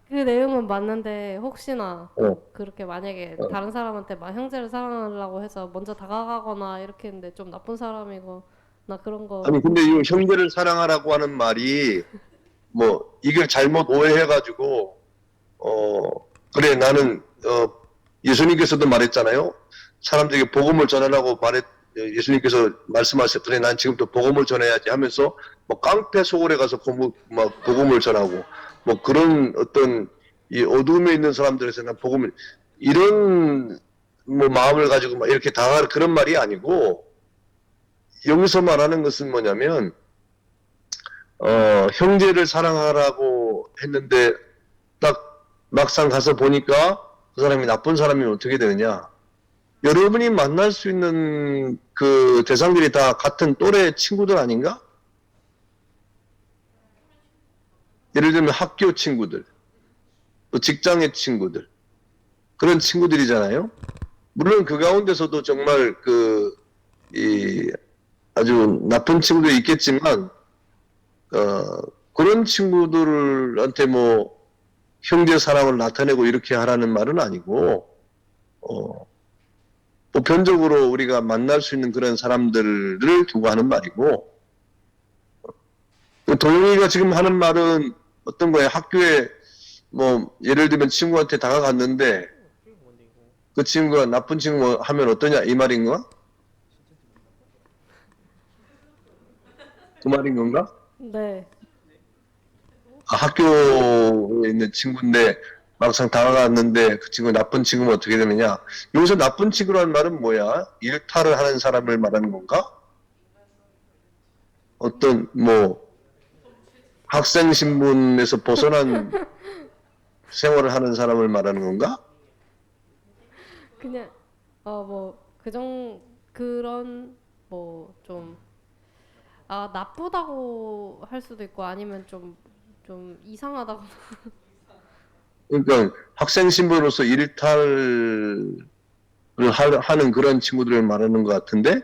그 내용은 맞는데 혹시나 어. 그렇게 만약에 다른 사람한테 막 형제를 사랑하려고 해서 먼저 다가가거나 이렇게 했는데 좀 나쁜 사람이고 나 그런 거 아니 근데 이 형제를 사랑하라고 하는 말이 뭐 이걸 잘못 오해해가지고 그래 나는 예수님께서도 말했잖아요. 사람들에게 복음을 전하라고 예수님께서 말씀하셨 그래 난 지금부터 복음을 전해야지 하면서 뭐 깡패 소굴에 가서 막 복음을 전하고 뭐 그런 어떤 이 어둠에 있는 사람들에서는 복음을 이런 뭐 마음을 가지고 막 이렇게 당할 그런 말이 아니고 여기서 말하는 것은 뭐냐면 형제를 사랑하라고 했는데 딱 막상 가서 보니까 그 사람이 나쁜 사람이면 어떻게 되느냐 여러분이 만날 수 있는 그 대상들이 다 같은 또래 친구들 아닌가? 예를 들면 학교 친구들, 또 직장의 친구들, 그런 친구들이잖아요. 물론 그 가운데서도 정말 아주 나쁜 친구들이 있겠지만, 그런 친구들한테 뭐 형제 사랑을 나타내고 이렇게 하라는 말은 아니고, 보편적으로 우리가 만날 수 있는 그런 사람들을 두고 하는 말이고, 도영이가 지금 하는 말은 어떤 거예요? 학교에 뭐 예를 들면 친구한테 다가갔는데 그 친구가 나쁜 친구 하면 어떠냐 이 말인가? 그 말인 건가? 네. 학교에 있는 친구인데 막상 다가갔는데 그 친구 나쁜 친구면 어떻게 되느냐? 여기서 나쁜 친구라는 말은 뭐야? 일탈을 하는 사람을 말하는 건가? 어떤 뭐 학생 신분에서 벗어난 생활을 하는 사람을 말하는 건가? 그냥 뭐 그런 뭐 좀 나쁘다고 할 수도 있고 아니면 좀 이상하다고. 그러니까 학생 신분으로서 일탈을 하는 그런 친구들을 말하는 것 같은데,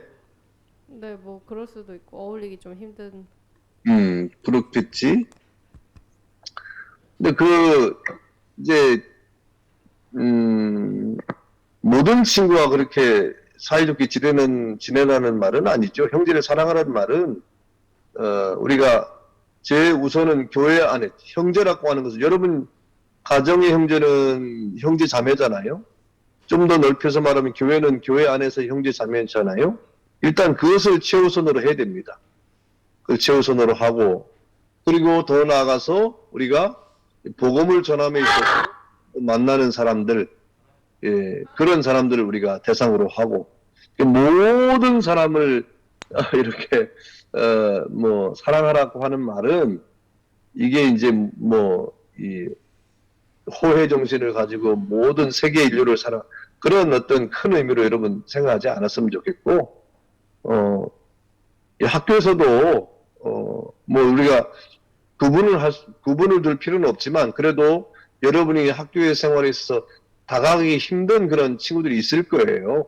네, 뭐 그럴 수도 있고 어울리기 좀 힘든. 그렇겠지. 근데 이제, 모든 친구와 그렇게 사이좋게 지내라는 말은 아니죠. 형제를 사랑하라는 말은, 우리가 제우선은 교회 안에, 형제라고 하는 것은, 여러분, 가정의 형제는 형제 자매잖아요. 좀 더 넓혀서 말하면 교회는 교회 안에서 형제 자매잖아요. 일단 그것을 최우선으로 해야 됩니다. 그걸 최우선으로 하고, 그리고 더 나아가서 우리가 복음을 전함에 있어서 만나는 사람들, 그런 사람들을 우리가 대상으로 하고, 모든 사람을 이렇게 뭐 사랑하라고 하는 말은 이게 이제 뭐 이 호혜 정신을 가지고 모든 세계 인류를 그런 어떤 큰 의미로 여러분 생각하지 않았으면 좋겠고, 이 학교에서도 뭐 우리가 구분을 둘 필요는 없지만 그래도 여러분이 학교의 생활에 있어서 다가가기 힘든 그런 친구들이 있을 거예요.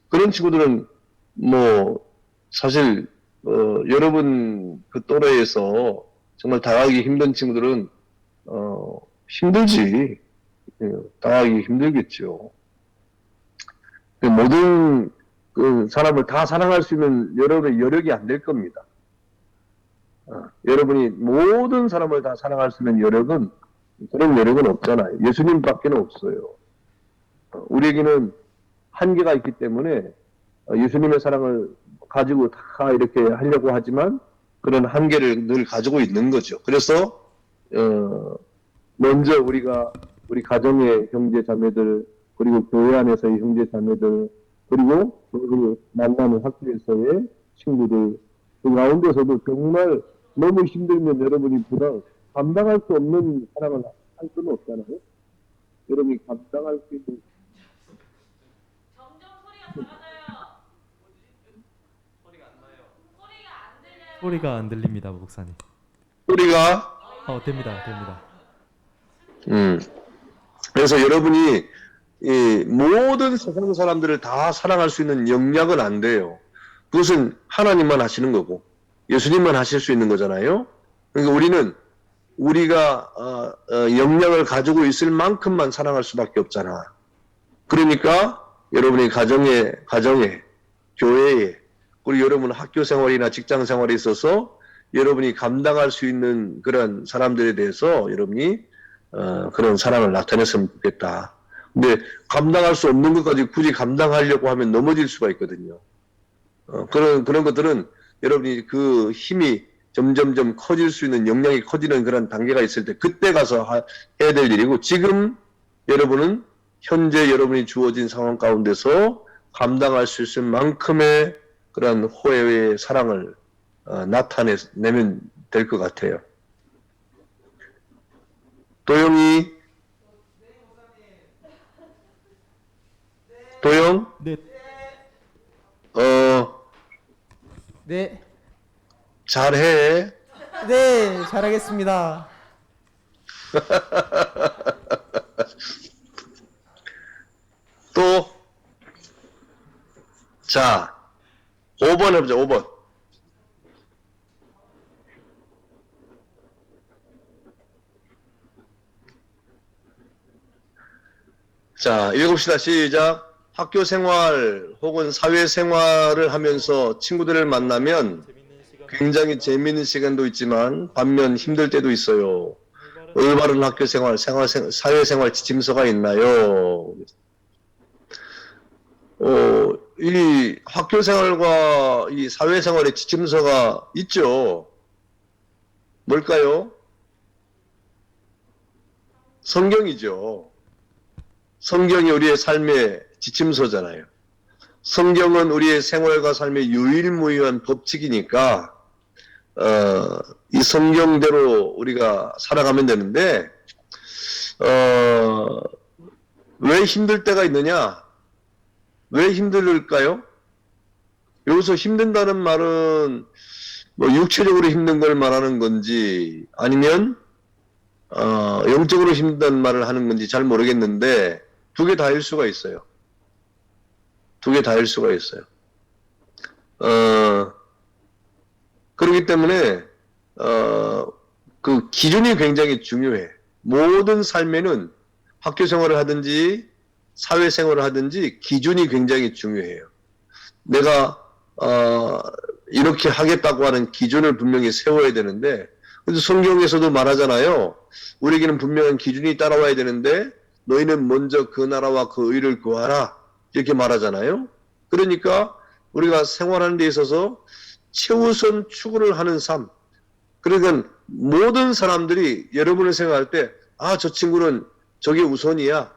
그런 친구들은 뭐 사실 여러분 그 또래에서 정말 다가가기 힘든 친구들은 힘들지. 다가가기 힘들겠죠. 모든 그 사람을 다 사랑할 수 있는 여러분의 여력이 안 될 겁니다. 여러분이 모든 사람을 다 사랑할 수 있는 여력은 그런 여력은 없잖아요. 예수님밖에 없어요. 우리에게는 한계가 있기 때문에 예수님의 사랑을 가지고 다 이렇게 하려고 하지만 그런 한계를 늘 가지고 있는 거죠. 그래서 먼저 우리 가정의 형제 자매들 그리고 교회 안에서의 형제 자매들 그리고 우리 만나는 학교에서의 친구들 그 가운데서도 정말 너무 힘들면 여러분이 감당할 수 없는 사랑을 할 수는 없잖아요. 여러분이 감당할 수 있는 소리가 안 들립니다, 목사님. 소리가 됩니다. 그래서 여러분이 이 모든 세상 사람들을 다 사랑할 수 있는 역량은 안 돼요. 그것은 하나님만 하시는 거고 예수님만 하실 수 있는 거잖아요. 그러니까 우리가 역량을 가지고 있을 만큼만 사랑할 수밖에 없잖아. 그러니까 여러분이 가정에 교회에 그리고 여러분 학교 생활이나 직장 생활에 있어서 여러분이 감당할 수 있는 그런 사람들에 대해서 여러분이 그런 사랑을 나타냈으면 좋겠다. 근데 감당할 수 없는 것까지 굳이 감당하려고 하면 넘어질 수가 있거든요. 그런 것들은 여러분이 그 힘이 점점점 커질 수 있는 역량이 커지는 그런 단계가 있을 때 그때 가서 해야 될 일이고 지금 여러분은 현재 여러분이 주어진 상황 가운데서 감당할 수 있을 만큼의 그런 호혜의 사랑을 나타내면 될 것 같아요. 도영? 네, 네, 잘해. 네, 잘하겠습니다. 또, 자, 5번 해보자, 5번. 자, 읽읍시다. 시작. 학교 생활 혹은 사회 생활을 하면서 친구들을 만나면 굉장히 재미있는 시간도 있지만 반면 힘들 때도 있어요. 올바른 학교 생활, 사회 생활 지침서가 있나요? 이 학교 생활과 이 사회 생활의 지침서가 있죠. 뭘까요? 성경이죠. 성경이 우리의 삶의 지침서잖아요. 성경은 우리의 생활과 삶의 유일무이한 법칙이니까 이 성경대로 우리가 살아가면 되는데 왜 힘들 때가 있느냐? 왜 힘들까요? 여기서 힘든다는 말은 뭐 육체적으로 힘든 걸 말하는 건지 아니면 영적으로 힘든 말을 하는 건지 잘 모르겠는데 두 개 다일 수가 있어요. 두 개 다일 수가 있어요. 그렇기 때문에 그 기준이 굉장히 중요해. 모든 삶에는 학교 생활을 하든지 사회 생활을 하든지 기준이 굉장히 중요해요. 내가 이렇게 하겠다고 하는 기준을 분명히 세워야 되는데, 그래서 성경에서도 말하잖아요. 우리에게는 분명한 기준이 따라와야 되는데 너희는 먼저 그 나라와 그 의를 구하라 이렇게 말하잖아요. 그러니까 우리가 생활하는 데 있어서 최우선 추구를 하는 삶. 그러니까 모든 사람들이 여러분을 생각할 때 저 친구는 저게 우선이야.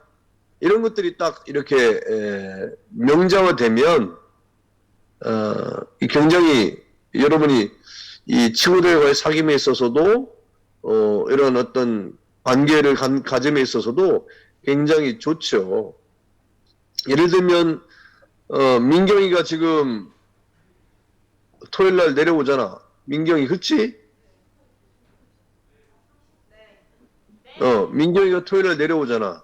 이런 것들이 딱 이렇게 명장화되면 굉장히 여러분이 이 친구들과의 사귐에 있어서도 이런 어떤 관계를 가짐에 있어서도 굉장히 좋죠. 예를 들면 민경이가 지금 토요일 날 내려오잖아. 민경이 그치? 민경이가 토요일 날 내려오잖아.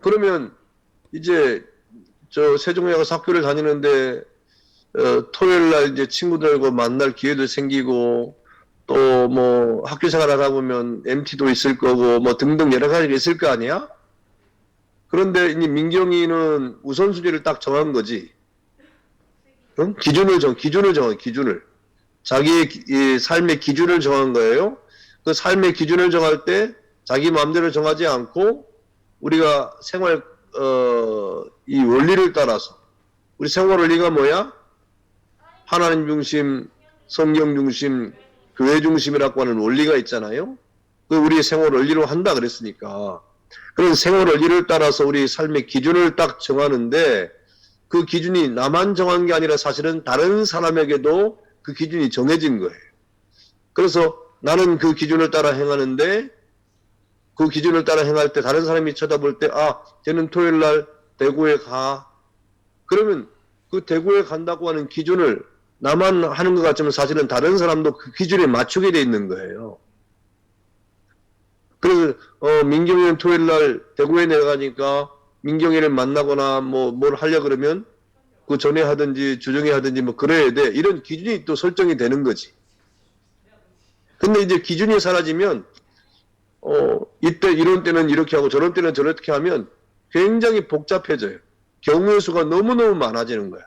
그러면 이제 저 세종대가 학교를 다니는데 토요일 날 이제 친구들과 만날 기회도 생기고 또 뭐 학교 생활 하다 보면 MT도 있을 거고 뭐 등등 여러 가지가 있을 거 아니야? 그런데 이 민경이는 우선순위를 딱 정한 거지. 응? 기준을 정한 기준을. 자기의 이 삶의 기준을 정한 거예요. 그 삶의 기준을 정할 때 자기 마음대로 정하지 않고 우리가 생활 이 원리를 따라서 우리 생활 원리가 뭐야? 하나님 중심, 성경 중심, 교회 중심이라고 하는 원리가 있잖아요. 그 우리의 생활 원리로 한다 그랬으니까 그런 생활 원리를 따라서 우리 삶의 기준을 딱 정하는데 그 기준이 나만 정한 게 아니라 사실은 다른 사람에게도 그 기준이 정해진 거예요. 그래서 나는 그 기준을 따라 행하는데 그 기준을 따라 행할 때 다른 사람이 쳐다볼 때 쟤는 토요일 날 대구에 가. 그러면 그 대구에 간다고 하는 기준을 나만 하는 것 같지만 사실은 다른 사람도 그 기준에 맞추게 돼 있는 거예요. 그래서 민경이는 토요일 날 대구에 내려가니까 민경이를 만나거나 뭘 하려 그러면 그 전에 하든지 주중에 하든지 뭐 그래야 돼. 이런 기준이 또 설정이 되는 거지. 근데 이제 기준이 사라지면 이때 이런 때는 이렇게 하고 저런 때는 저렇게 하면 굉장히 복잡해져요. 경우의 수가 너무너무 많아지는 거야.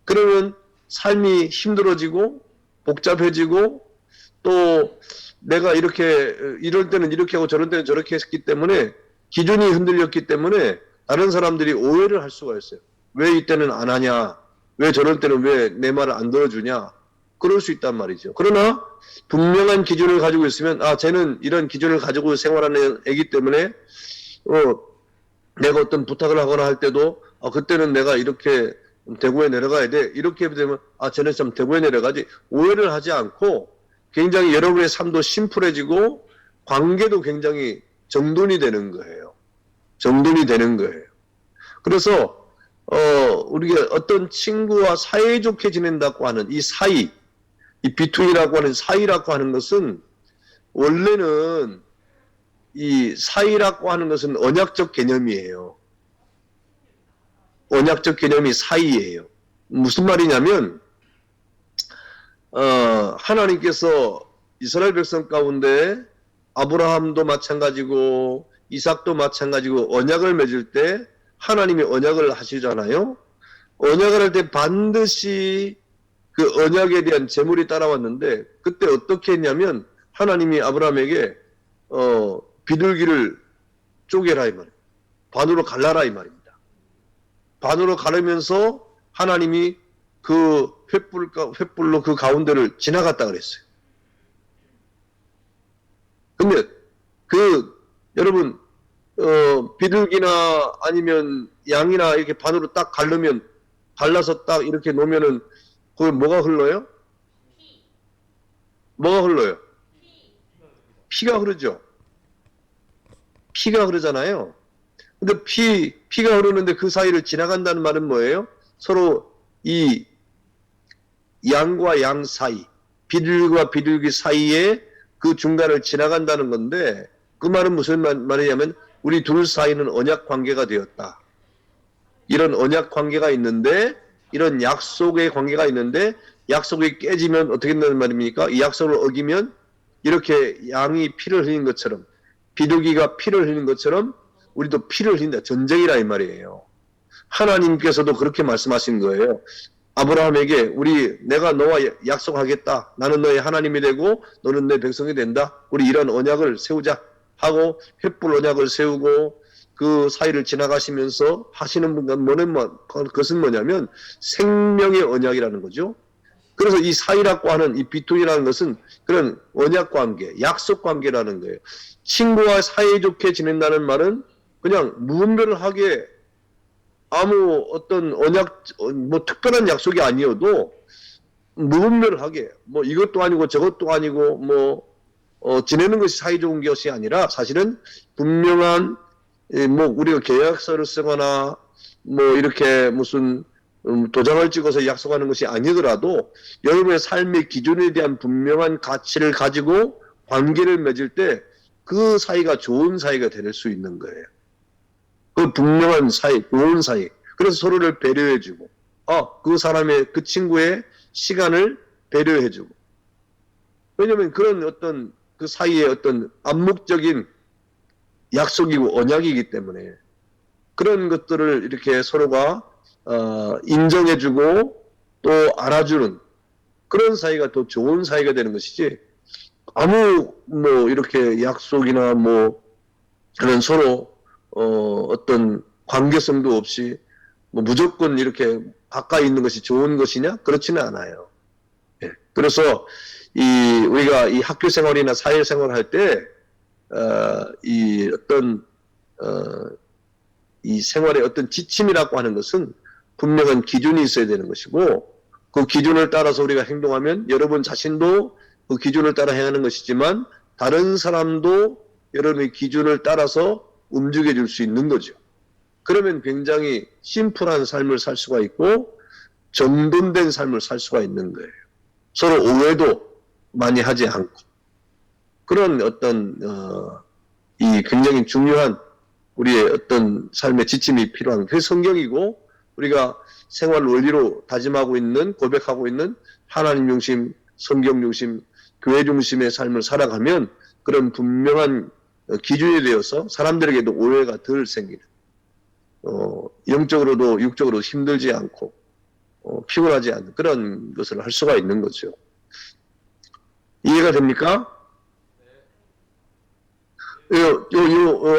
그러면 삶이 힘들어지고 복잡해지고 또 내가 이렇게 이럴 때는 이렇게 하고 저런 때는 저렇게 했기 때문에 기준이 흔들렸기 때문에 다른 사람들이 오해를 할 수가 있어요. 왜 이때는 안 하냐? 왜 저럴 때는 왜 내 말을 안 들어주냐? 그럴 수 있단 말이죠. 그러나 분명한 기준을 가지고 있으면 쟤는 이런 기준을 가지고 생활하는 애기 때문에 내가 어떤 부탁을 하거나 할 때도 그때는 내가 이렇게 대구에 내려가야 돼. 이렇게 되면 쟤는 참 대구에 내려가지. 오해를 하지 않고 굉장히 여러분의 삶도 심플해지고 관계도 굉장히 정돈이 되는 거예요. 정돈이 되는 거예요. 그래서 우리가 어떤 친구와 사이좋게 지낸다고 하는 이 사이, 이 비투이라고 하는 사이라고 하는 것은 원래는 이 사이라고 하는 것은 언약적 개념이에요. 언약적 개념이 사이예요. 무슨 말이냐면 하나님께서 이스라엘 백성 가운데 아브라함도 마찬가지고 이삭도 마찬가지고 언약을 맺을 때 하나님이 언약을 하시잖아요. 언약을 할 때 반드시 그 언약에 대한 제물이 따라왔는데 그때 어떻게 했냐면 하나님이 아브라함에게 비둘기를 쪼개라 이 말이에요. 반으로 갈라라 이 말입니다. 반으로 가르면서 하나님이 그 횃불로 그 가운데를 지나갔다 그랬어요. 근데 여러분 비둘기나 아니면 양이나 이렇게 반으로 딱 갈라서 딱 이렇게 놓으면은 거기 뭐가 흘러요? 뭐가 흘러요? 피가 흐르죠. 피가 흐르잖아요. 근데 피가 흐르는데 그 사이를 지나간다는 말은 뭐예요? 서로 이 양과 양 사이, 비둘기와 비둘기 사이에 그 중간을 지나간다는 건데 그 말은 무슨 말이냐면 우리 둘 사이는 언약 관계가 되었다. 이런 언약 관계가 있는데 이런 약속의 관계가 있는데 약속이 깨지면 어떻게 된다는 말입니까? 이 약속을 어기면 이렇게 양이 피를 흘린 것처럼 비둘기가 피를 흘린 것처럼 우리도 피를 흘린다. 전쟁이라 이 말이에요. 하나님께서도 그렇게 말씀하신 거예요. 아브라함에게 내가 너와 약속하겠다. 나는 너의 하나님이 되고 너는 내 백성이 된다. 우리 이런 언약을 세우자 하고 횃불 언약을 세우고 그 사이를 지나가시면서 하시는 것은 뭐냐면 생명의 언약이라는 거죠. 그래서 이 사이라고 하는 이 비투이라는 것은 그런 언약 관계, 약속 관계라는 거예요. 친구와 사이좋게 지낸다는 말은 그냥 무분별하게 아무 어떤 언약, 특별한 약속이 아니어도 무분별하게 이것도 아니고 저것도 아니고 지내는 것이 사이좋은 것이 아니라 사실은 분명한 우리가 계약서를 쓰거나 이렇게 무슨 도장을 찍어서 약속하는 것이 아니더라도 여러분의 삶의 기준에 대한 분명한 가치를 가지고 관계를 맺을 때 그 사이가 좋은 사이가 될 수 있는 거예요. 그 분명한 사이, 좋은 사이. 그래서 서로를 배려해주고, 그 친구의 시간을 배려해주고. 왜냐면 그런 어떤 그 사이의 어떤 암묵적인 약속이고 언약이기 때문에 그런 것들을 이렇게 서로가 인정해주고 또 알아주는 그런 사이가 더 좋은 사이가 되는 것이지 아무 이렇게 약속이나 그런 서로 어떤 관계성도 없이 무조건 이렇게 가까이 있는 것이 좋은 것이냐? 그렇지는 않아요. 예. 그래서 우리가 이 학교 생활이나 사회 생활을 할 때 이 생활의 어떤 지침이라고 하는 것은 분명한 기준이 있어야 되는 것이고 그 기준을 따라서 우리가 행동하면 여러분 자신도 그 기준을 따라 행하는 것이지만 다른 사람도 여러분의 기준을 따라서 움직여 줄 수 있는 거죠. 그러면 굉장히 심플한 삶을 살 수가 있고 정돈된 삶을 살 수가 있는 거예요. 서로 오해도 많이 하지 않고 그런 어떤 이 굉장히 중요한 우리의 어떤 삶의 지침이 필요한 그 성경이고 우리가 생활 원리로 다짐하고 있는 고백하고 있는 하나님 중심, 성경 중심, 교회 중심의 삶을 살아가면 그런 분명한 기준이 되어서 사람들에게도 오해가 덜 생기는 영적으로도 육적으로도 힘들지 않고 피곤하지 않는 그런 것을 할 수가 있는 거죠. 이해가 됩니까?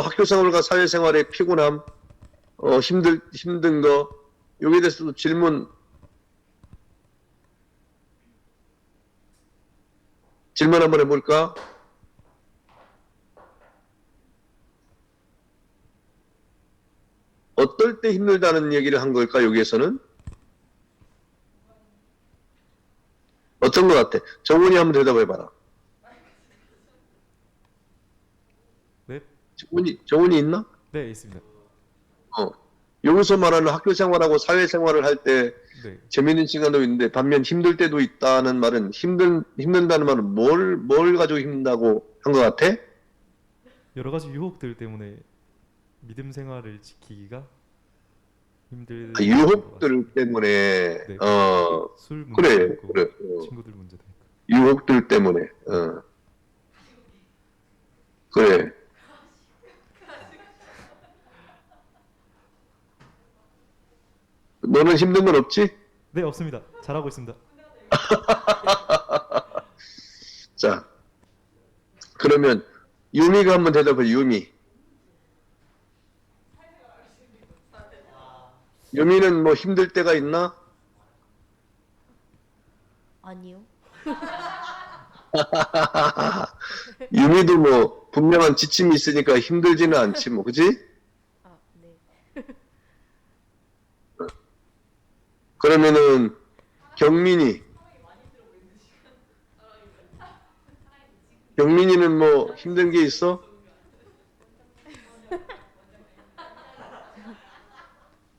학교 생활과 사회 생활의 피곤함, 힘든 거, 여기에 대해서도 질문 한번 해볼까? 어떨 때 힘들다는 얘기를 한 걸까, 여기에서는? 어떤 것 같아? 정훈이 한번 대답해봐라. 네? 정훈이 있나? 네, 있습니다. 여기서 말하는 학교 생활하고 사회 생활을 할 때 네. 재밌는 시간도 있는데 반면 힘들 때도 있다는 말은 힘든다는 말은 뭘 가지고 힘든다고 한 것 같아? 여러 가지 유혹들 때문에 믿음 생활을 지키기가 힘들. 유혹들 때문에 네. 술 문제도 그래 있고 그래 친구들 문제도 있고. 유혹들 때문에 그래 너는 힘든 건 없지? 네, 없습니다. 잘하고 있습니다. 자 그러면 유미가 한번 대답해. 유미는 뭐 힘들 때가 있나? 아니요. 유미도 뭐 분명한 지침이 있으니까 힘들지는 않지 뭐 그지? 아, 네. 그러면은 경민이는 뭐 힘든 게 있어?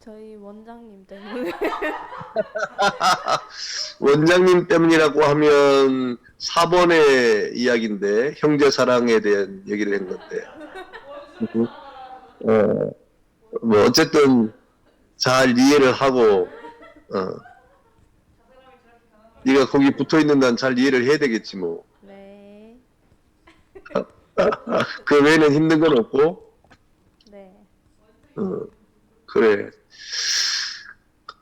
저희 원장님 때문에. 원장님 때문이라고 하면 4번의 이야기인데 형제 사랑에 대한 얘기를 한 건데 뭐 어쨌든 잘 이해를 하고 네가 거기 붙어 있는 난 잘 이해를 해야 되겠지 뭐. 네. 그 외에는 힘든 건 없고. 네. 그래.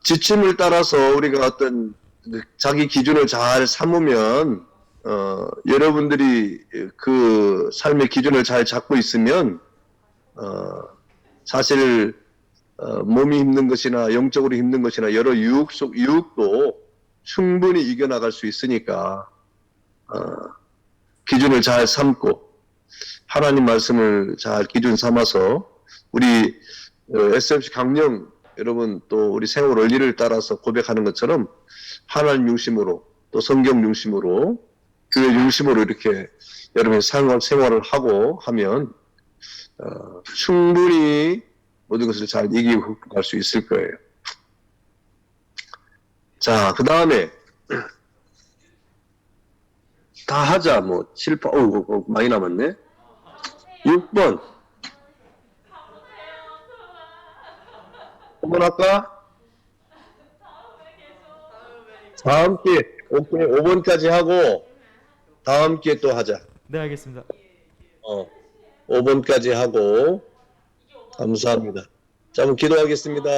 지침을 따라서 우리가 어떤 자기 기준을 잘 삼으면 여러분들이 그 삶의 기준을 잘 잡고 있으면 사실 몸이 힘든 것이나 영적으로 힘든 것이나 여러 유혹도 충분히 이겨나갈 수 있으니까 기준을 잘 삼고 하나님 말씀을 잘 기준 삼아서 우리 SMC 강령 여러분 또 우리 생활 원리를 따라서 고백하는 것처럼 하나님 중심으로 또 성경 중심으로 교회 중심으로 이렇게 여러분의 생활을 하고 하면 충분히 모든 것을 잘 이기고 갈 수 있을 거예요. 자, 그 다음에 다 하자. 뭐 7, 8, 많이 남았네. 6번. 한번 할까? 다음 기회, 오케이, 5번까지 하고 다음 기회 또 하자. 네, 알겠습니다. 5번까지 하고 감사합니다. 자, 한번 기도하겠습니다.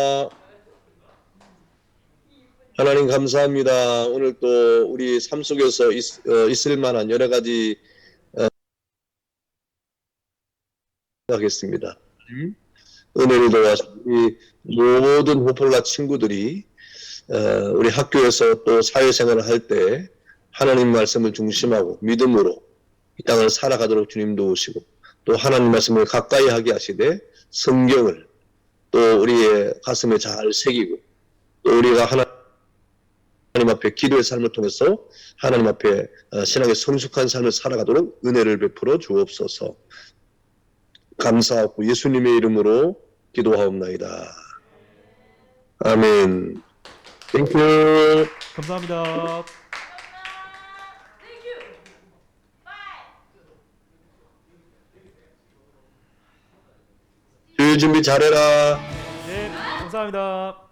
하나님 감사합니다. 오늘 또 우리 삶 속에서 있을 만한 여러 가지 하겠습니다. 은혜를 도와서 우리 모든 호폴라 친구들이 우리 학교에서 또 사회생활을 할 때 하나님 말씀을 중심하고 믿음으로 이 땅을 살아가도록 주님 도우시고 또 하나님 말씀을 가까이 하게 하시되 성경을 또 우리의 가슴에 잘 새기고 또 우리가 하나님 앞에 기도의 삶을 통해서 하나님 앞에 신앙의 성숙한 삶을 살아가도록 은혜를 베풀어 주옵소서. 감사하고 예수님의 이름으로 기도하옵나이다. 아멘. 땡큐. 감사합니다. 주일 준비 잘해라. 네, 감사합니다.